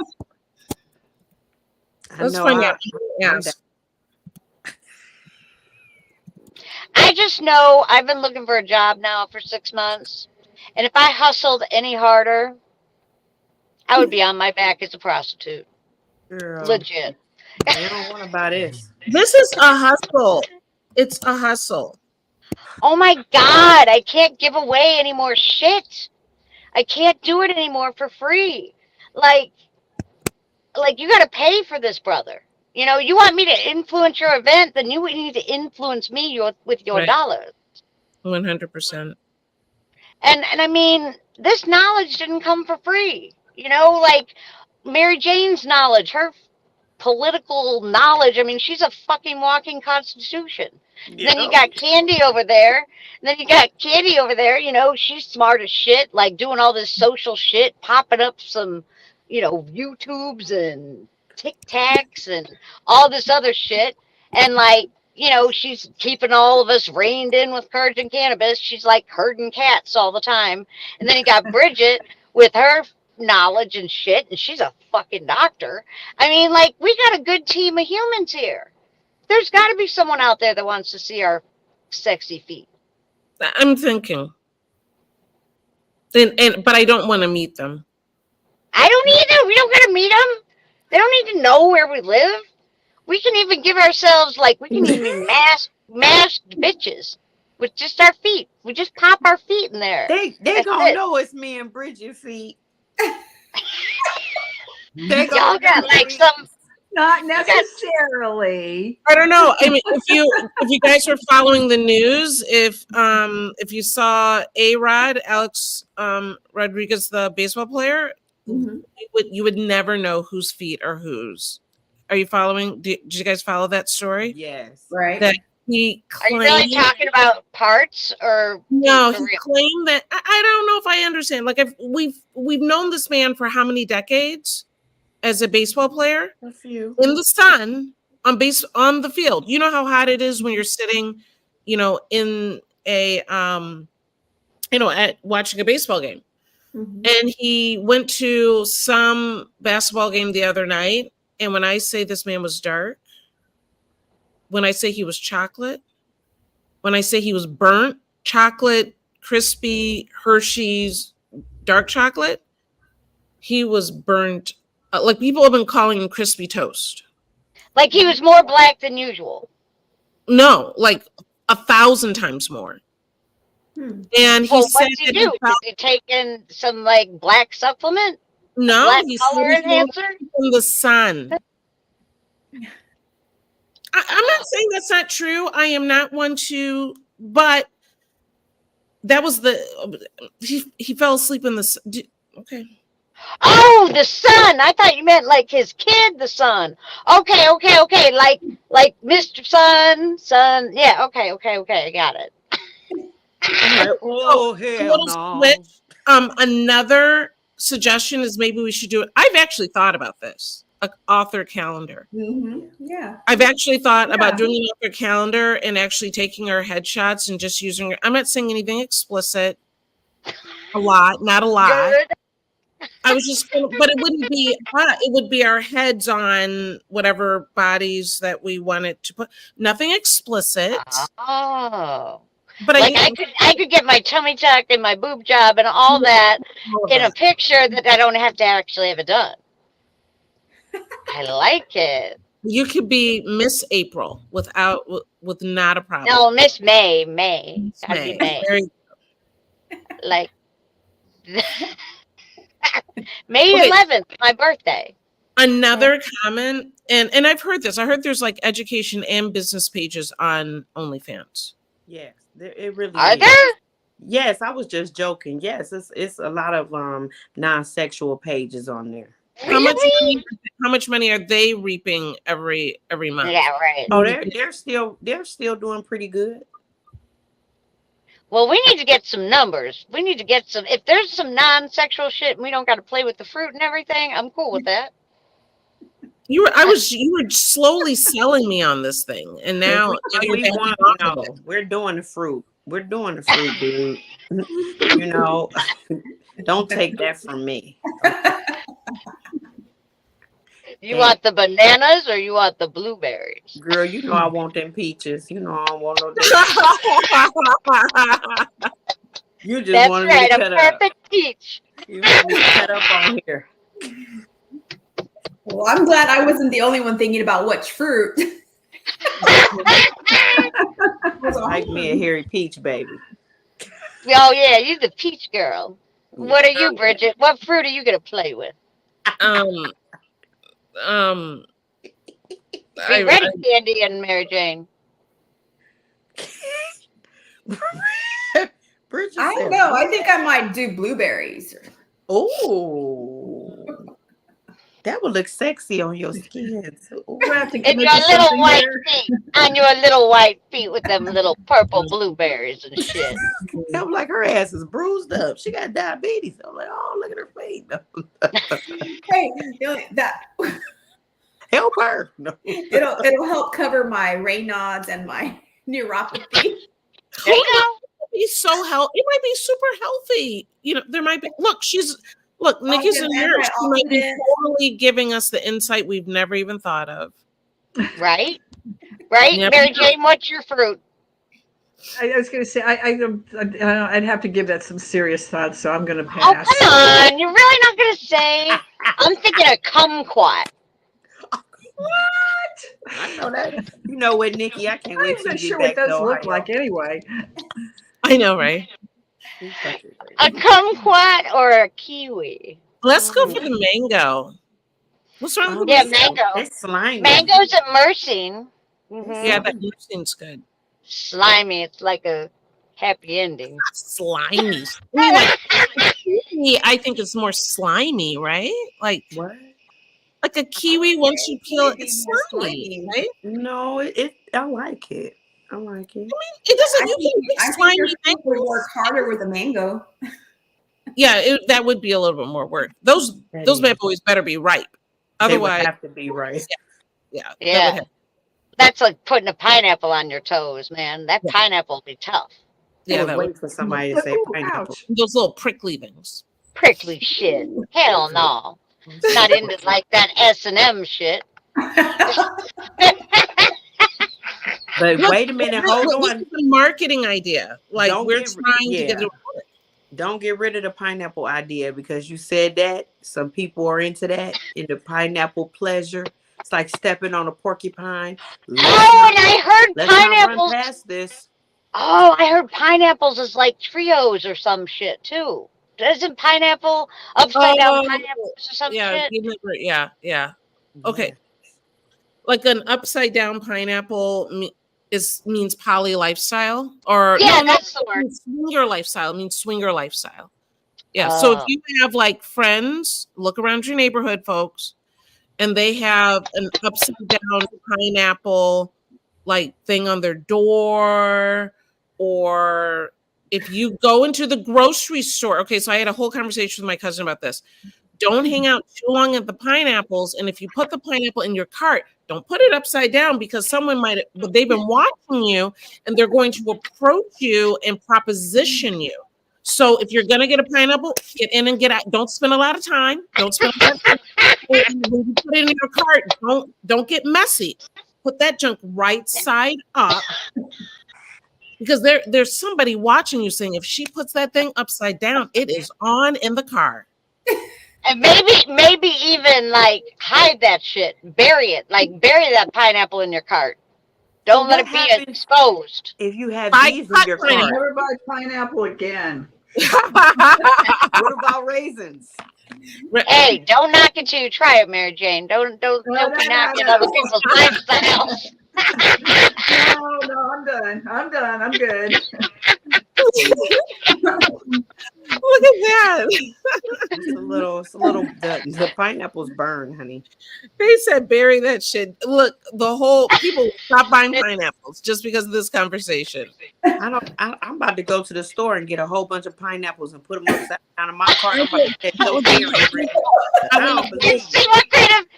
Let's find out. Yes. I just know I've been looking for a job now for 6 months. And if I hustled any harder, I would be on my back as a prostitute. Girl. Legit. I don't want about this. This is a hustle. It's a hustle. Oh my God. I can't give away any more shit. I can't do it anymore for free. Like you got to pay for this, brother. You know, you want me to influence your event, then you need to influence me with your dollars. 100%. And I mean, this knowledge didn't come for free. You know, like Mary Jane's knowledge, her political knowledge. I mean, she's a fucking walking constitution. Then you got Candy over there. You know, she's smart as shit, like doing all this social shit, popping up some, you know, YouTubes and Tic Tacs and all this other shit. And like, you know, she's keeping all of us reined in with Courage and Cannabis. She's like herding cats all the time. And then you got Bridget with her knowledge and shit, and she's a fucking doctor. I mean, like, we got a good team of humans here. There's got to be someone out there that wants to see our sexy feet. I'm thinking. But I don't want to meet them. I don't either. We don't got to meet them. They don't need to know where we live. We can even give ourselves, like, we can even be masked bitches with just our feet. We just pop our feet in there. They gonna know it's me and Bridget feet. Y'all got like some. Not necessarily. I don't know. I mean, if you guys were following the news, if you saw A-Rod, Alex Rodriguez, the baseball player, you would never know whose feet are whose. Are you following? Did you guys follow that story? Yes. Right. That he claimed. Are you really talking about parts or No, the he real? claimed that. I don't know if I understand. Like, if we've known this man for how many decades as a baseball player? A few. In the sun on the field. You know how hot it is when you're sitting, you know, in a at watching a baseball game. And he went to some basketball game the other night, and when I say this man was dark, when I say he was chocolate, when I say he was burnt chocolate, crispy Hershey's dark chocolate, he was burnt. Like, people have been calling him crispy toast. Like he was more black than usual. No, like 1,000 times more. And he said, what did he do? Did he take in some like black supplement? No, Black he's color enhancer? in the sun. I'm not saying that's not true. I am not one to, but that was he fell asleep in the sun. Okay. Oh, the sun. I thought you meant like his kid, the son. Okay. Like Mr. Sun. Yeah, okay. I got it. Oh, hell no. Switch. Another suggestion is maybe we should do it. I've actually thought about this, an author calendar. Yeah. I've actually thought about doing an author calendar and actually taking our headshots and just using. I'm not saying anything explicit. Not a lot. Good. I was just, but it wouldn't be. It would be our heads on whatever bodies that we wanted to put. Nothing explicit. Oh. But like I could get my tummy tuck and my boob job and all that in a picture that I don't have to actually have it done. I like it. You could be Miss April with not a problem. No, Miss May. I'd be May. Very, like May 11th, my birthday. Another comment, and I've heard this. I heard there's like education and business pages on OnlyFans. Yes, it really Are is. there? Yes, I was just joking. Yes, it's a lot of non-sexual pages on there. Really? How much money are they reaping every month? Yeah, right. Oh, they're still doing pretty good. Well, we need to get some numbers. We need to get some. If there's some non-sexual shit and we don't got to play with the fruit and everything, I'm cool with that. You were slowly selling me on this thing, and now we're doing the fruit. We're doing the fruit, dude. You know, don't take that from me. You want the bananas or you want the blueberries? Girl, you know I want them peaches. You know I don't want no. You just That's wanted right, me to cut a perfect peach. You want me to cut up on here. Well, I'm glad I wasn't the only one thinking about which fruit. Like me a hairy peach, baby. Oh yeah, you the peach girl. What are you, Bridget? What fruit are you gonna play with? Be ready, Candy and Mary Jane. Bridget I don't know. I think I might do blueberries. Oh, that would look sexy on your skin. And your little white feet, on your little white feet with them little purple blueberries and shit. I'm like, her ass is bruised up. She got diabetes. I'm like, oh, look at her feet. Hey, that Help her. No. It'll help cover my Raynaud's and my neuropathy. There you go. Be so healthy. It might be super healthy. You know, there might be. Look, Nikki's a them nurse. She might be antioxidants. totally giving us the insight we've never even thought of. Right? Yep. Mary Jane, what's your fruit? I was going to say, I'd have to give that some serious thought, so I'm going to Oh, pass. come on. You're really not going to say? I'm thinking of kumquat. What? I know that. You know what, Nikki? I can't I'm wait not till even you sure get what back to those look Ohio. like anyway. I know, right? A kumquat or a kiwi? Let's go for the mango. What's wrong with the Yeah, mango? mango. It's slimy. Mango's immersing. Mhm. Yeah, that seems good. Slimy. It's like a happy ending. Not slimy. I mean, like, kiwi, I think it's more slimy, right? Like a kiwi, once you peel it, it's slimy, right? No, I like it. I like it. It doesn't. I You think, can make I think slimy your fruit would mangoes. work harder with a mango. Yeah, that would be a little bit more work. Those bad boys better be ripe. They would Otherwise, have to be right. yeah. That would Yeah. have, That's like putting a pineapple on your toes, man. That Yeah. pineapple will be tough. I yeah, would that would. wait for somebody to say pineapple. Ouch. Those little prickly things. Prickly shit. Hell no. Not into like that S&M shit. But Look, wait a minute, hold this on. is a marketing idea. Like Don't we're get- trying to get yeah. it. Don't get rid of the pineapple idea because you said that. Some people are into that, into pineapple pleasure. It's like stepping on a porcupine. Oh, and I heard Let's not run pineapples. past this. Oh, I heard pineapples is like trios or some shit too. Isn't pineapple upside down pineapples or some Yeah, shit? yeah. Okay. Like an upside down pineapple means poly lifestyle, or Yeah, that's the word. swinger lifestyle. It means swinger lifestyle. Yeah. So if you have like friends, look around your neighborhood, folks, and they have an upside down pineapple like thing on their door, or if you go into the grocery store. Okay, so I had a whole conversation with my cousin about this. Don't hang out too long at the pineapples. And if you put the pineapple in your cart, don't put it upside down because they've been watching you and they're going to approach you and proposition you. So if you're going to get a pineapple, get in and get out. Don't spend a lot of time. Don't spend a lot of time. When you put it in your cart, don't get messy. Put that junk right side up. Because there's somebody watching you saying, if she puts that thing upside down, it is on in the car. And maybe even like hide that shit, bury it, like bury that pineapple in your cart. Don't let it be exposed. If you have I these in cut your mine. cart, Never buy pineapple again. what about raisins? Hey, don't knock it till you try it, Mary Jane. Don't be knocking other people's lifestyles. No, I'm done. I'm good. Look at that. It's a little. The pineapples burn, honey. They said bury that shit. Look, the whole people stop buying pineapples just because of this conversation. I'm about to go to the store and get a whole bunch of pineapples and put them upside down in my cart. I'm about to say, no, I don't believe See what kind of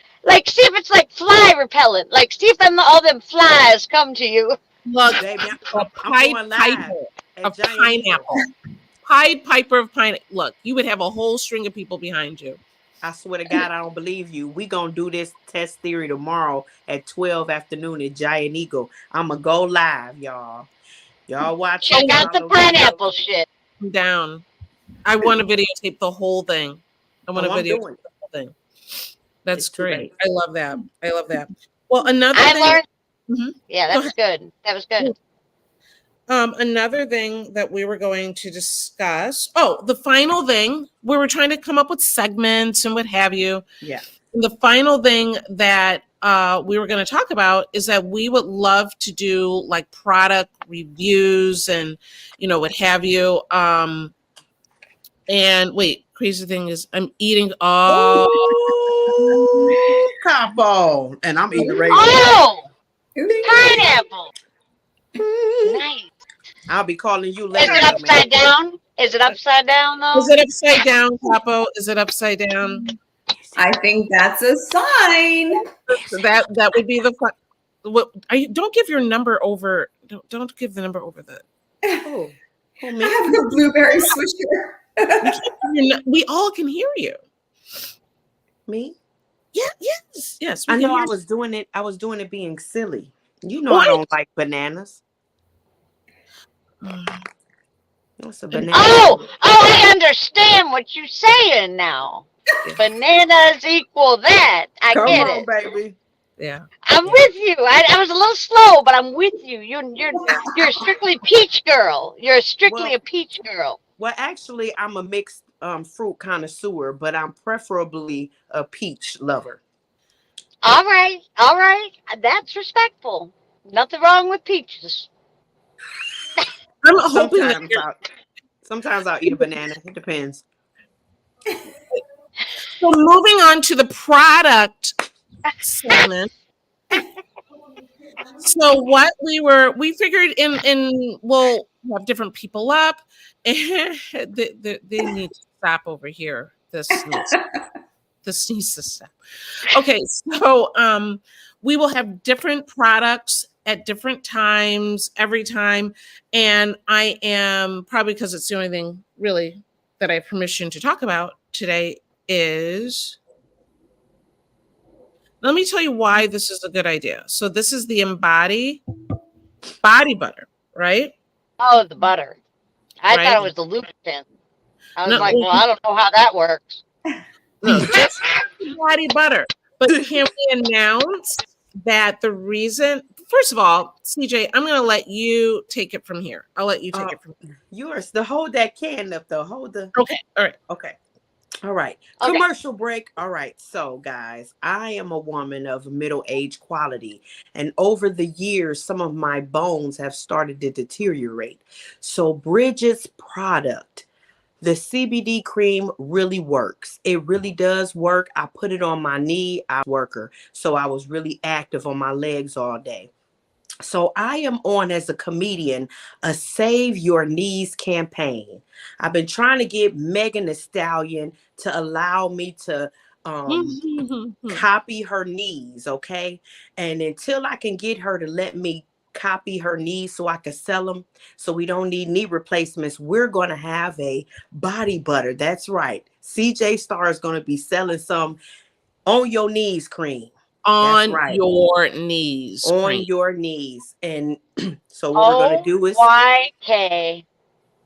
see if it's like fly repellent. Like see if all them flies come to you. Look, Baby, a I'm Pied going live Piper at of Giant pineapple. Eagle. Pied Piper of pineapple. Look, you would have a whole string of people behind you. I swear to God, I don't believe you. We gonna do this test theory tomorrow at 12 afternoon at Giant Eagle. I'm gonna go live, y'all. Y'all watch. Check out the pineapple shit. I'm down. I want to videotape the whole thing. I want to videotape the whole thing. That's great. I love that. Well, another thing. Yeah, that was good. That was good. Another thing that we were going to discuss. Oh, the final thing, we were trying to come up with segments and what have you. Yeah. And the final thing that we were going to talk about is that we would love to do like product reviews and, what have you. And wait, crazy thing is I'm eating. Capo. And I'm eating raisin. Oh, pineapple. Nice. I'll be calling you Is later. it upside down? Is it upside down though? Is it upside down, Capo? Is it upside down? I think that's a sign. That would be the fun. What don't give your number over. Don't give the number over the. Oh, I have the blueberry swisher. We all can hear you. me? Yeah. Yes. I We know can I hear was doing it. I was doing it being silly. You you. know I don't like bananas. What's a banana? Oh, I understand what you're saying now. Bananas equal that. I Come get on, it. baby. Yeah. I'm with you. I was a little slow, but I'm with you. You're a strictly peach girl. You're strictly Well, a peach girl. actually, I'm a mixed fruit connoisseur, but I'm preferably a peach lover. All right, all right. That's respectful. Nothing wrong with peaches. I'm hoping that Sometimes I'll eat a banana. It depends. so moving on to the product segment. So what we figured we'll have different people up and they need to stop over here. This needs to stop. Okay, so we will have different products at different times every time, and I am probably because it's the only thing really that I have permission to talk about today is let me tell you why this is a good idea. So this is the Embody body butter, right? Oh, the butter. I thought Right? it was the lubricant. I was No, like, well, I don't know how that works. no, just body butter. But can we announce that the reason? First of all, CJ, I'm going to let you take it from here. I'll let you take it from here. Yours. To hold that can up, though. Hold the. Okay. All right. Okay. All right. Okay. Commercial break. All right. So, guys, I am a woman of middle age quality. And over the years, some of my bones have started to deteriorate. So, Bridget's product, the CBD cream, really works. It really does work. I put it on my knee. I worker. So, I was really active on my legs all day. So I am on as a comedian a Save Your Knees campaign. I've been trying to get Megan Thee Stallion to allow me to copy her knees, okay? And until I can get her to let me copy her knees so I can sell them, so we don't need knee replacements, we're going to have a body butter. That's right. CJ Star is going to be selling some on your knees cream. On right. your knees. On cream. your knees. And so what we're going to do is YK.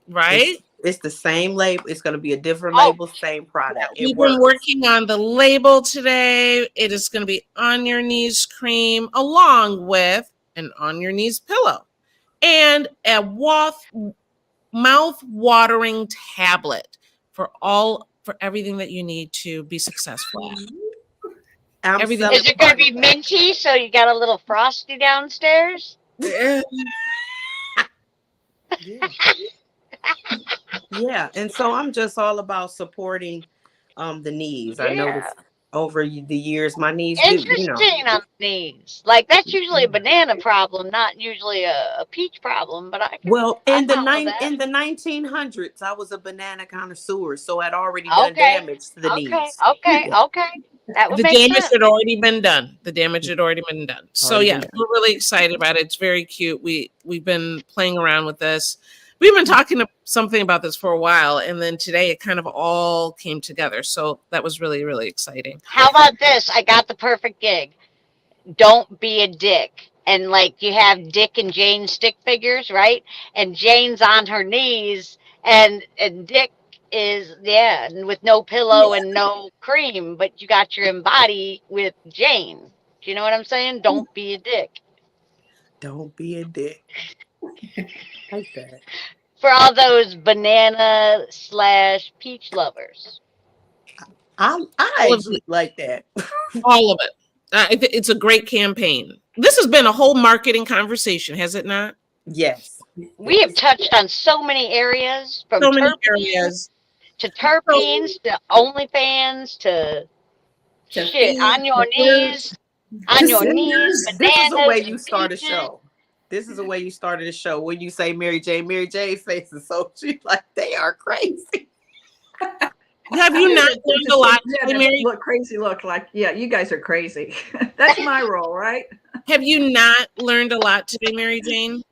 Right? It's the same label. It's going to be a different label, same product. We've been working on the label today. It is going to be on your knees cream along with an on your knees pillow and a mouth watering tablet for everything that you need to be successful at. Is it going to be minty so you got a little frosty downstairs? Yeah. Yeah, and so I'm just all about supporting the knees. I noticed over the years my knees interesting on the knees. Like that's usually a banana problem, not usually a peach problem. But in the 1900s, I was a banana connoisseur, so I'd already done damage to the knees. Okay. That would the make damage sense. had already been done. So yeah, we're really excited about it. It's very cute. We've been playing around with this. We've been talking something about this for a while, and then today it kind of all came together. So that was really, really exciting. How about this? I got the perfect gig. Don't be a dick. And like you have Dick and Jane stick figures, right? And Jane's on her knees, and Dick is with no pillow and no cream, but you got your embody with Jane. Do you know what I'm saying? Don't be a dick. Don't be a dick. Like that. For all those banana / peach lovers. I actually like that. All of it. It's a great campaign. This has been a whole marketing conversation, has it not? Yes. We have touched on so many areas, from so many areas to terpenes to OnlyFans to shit on your knees. On your knees, bananas. This is the way you start a show. This is the way you started a show. When you say Mary Jane, Mary Jane's face is so she's like, they are crazy. Have you not learned a lot today, Mary? Look crazy. Look like, yeah, you guys are crazy. That's my role, right? Have you not learned a lot today, Mary Jane?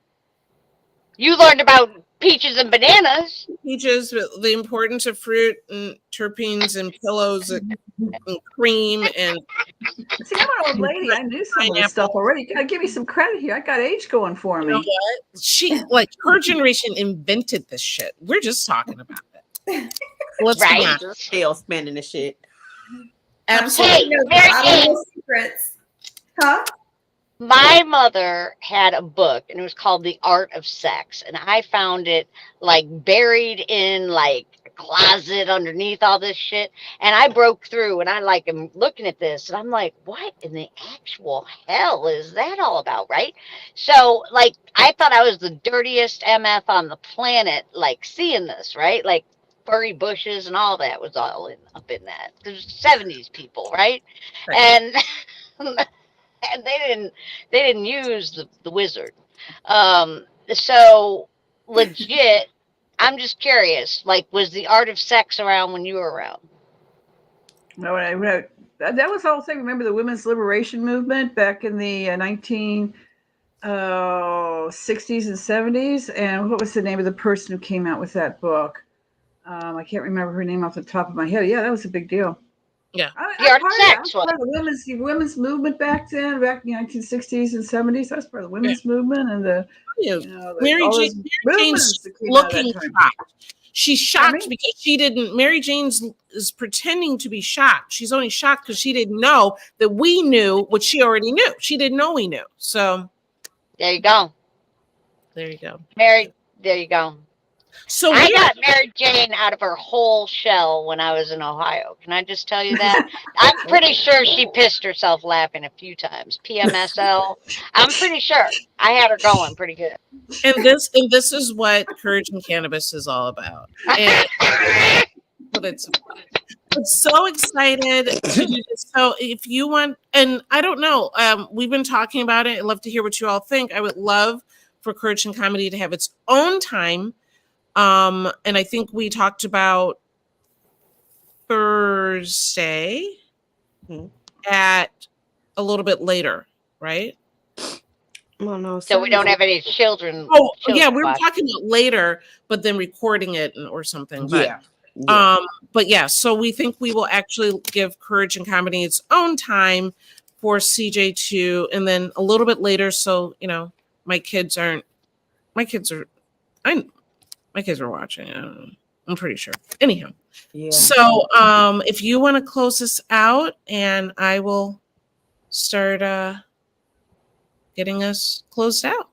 You learned about peaches and bananas. Teaches the importance of fruit and terpenes and pillows and cream and See, I'm an old lady. I knew some of this stuff already. You gotta give me some credit here. I got age going for you know me. what? She like her generation invented this shit. We're just talking about it. Let's be Right. honest. Still spending the shit. Absolutely. Hey, Mary Jane. Secrets. Huh? My mother had a book and it was called The Art of Sex. And I found it like buried in like a closet underneath all this shit. And I broke through and I like am looking at this and I'm like, what in the actual hell is that all about? Right. So like I thought I was the dirtiest MF on the planet, like seeing this, right? Like furry bushes and all that was all up in that. There's 70s people, right? And and they didn't use the wizard. So legit, I'm just curious, like was the art of sex around when you were around? No, that was the whole thing. Remember the women's liberation movement back in the 1960s and 70s? And what was the name of the person who came out with that book? I can't remember her name off the top of my head. Yeah, that was a big deal. Yeah. The art of sex. Part of the women's movement back then, back in the 1960s and 70s. That's part of the women's movement and the Mary Jane's looking shocked. She's shocked because she didn't. Mary Jane's is pretending to be shocked. She's only shocked because she didn't know that we knew what she already knew. She didn't know we knew. So there you go. There you go. Mary, there you go. So I got Mary Jane out of her whole shell when I was in Ohio. Can I just tell you that? I'm pretty sure she pissed herself laughing a few times. PMSL. I'm pretty sure I had her going pretty good. And this is what Courage and Cannabis is all about. And it's so excited to do this. So if you want, and I don't know, we've been talking about it. I'd love to hear what you all think. I would love for Courage and Comedy to have its own time. And I think we talked about Thursday at a little bit later, right? Well, no, so we don't have any children. Oh, yeah, we were talking about later, but then recording it or something. But, but yeah, so we think we will actually give Courage and Comedy its own time for CJ2, and then a little bit later. So, you know, my kids are watching. I don't know. I'm pretty sure. Anyhow. Yeah. So if you want to close this out, and I will start getting us closed out.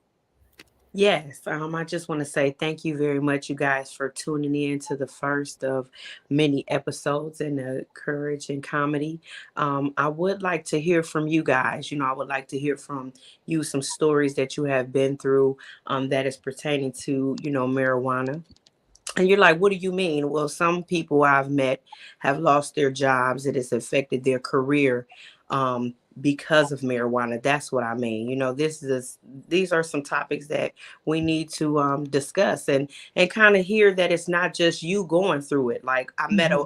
Yes, I just want to say thank you very much, you guys, for tuning in to the first of many episodes in the Courage and Comedy. I would like to hear from you guys. You know, I would like to hear from you some stories that you have been through that is pertaining to, you know, marijuana. And you're like, what do you mean? Well, some people I've met have lost their jobs. It has affected their career because of marijuana. That's what I mean. You know, these are some topics that we need to discuss and kind of hear that it's not just you going through it. Like I met an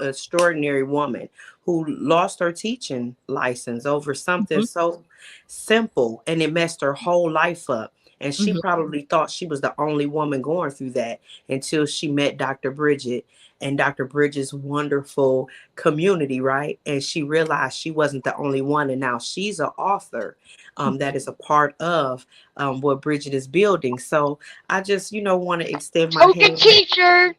extraordinary woman who lost her teaching license over something so simple, and it messed her whole life up. And she probably thought she was the only woman going through that until she met Dr. Bridget and Dr. Bridget's wonderful community, right? And she realized she wasn't the only one. And now she's an author that is a part of what Bridget is building. So I just, you know, want to extend my hand. Teacher.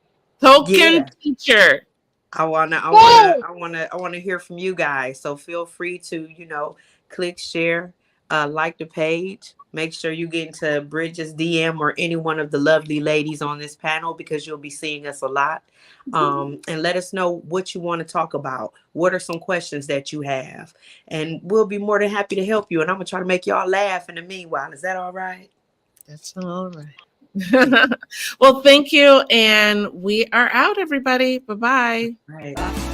Teacher. I wanna hear from you guys. So feel free to, you know, click share, like the page. Make sure you get into Bridget's DM or any one of the lovely ladies on this panel, because you'll be seeing us a lot. And let us know what you want to talk about. What are some questions that you have? And we'll be more than happy to help you. And I'm going to try to make y'all laugh in the meanwhile. Is that all right? That's all right. Well, thank you. And we are out, everybody. Bye-bye. Right.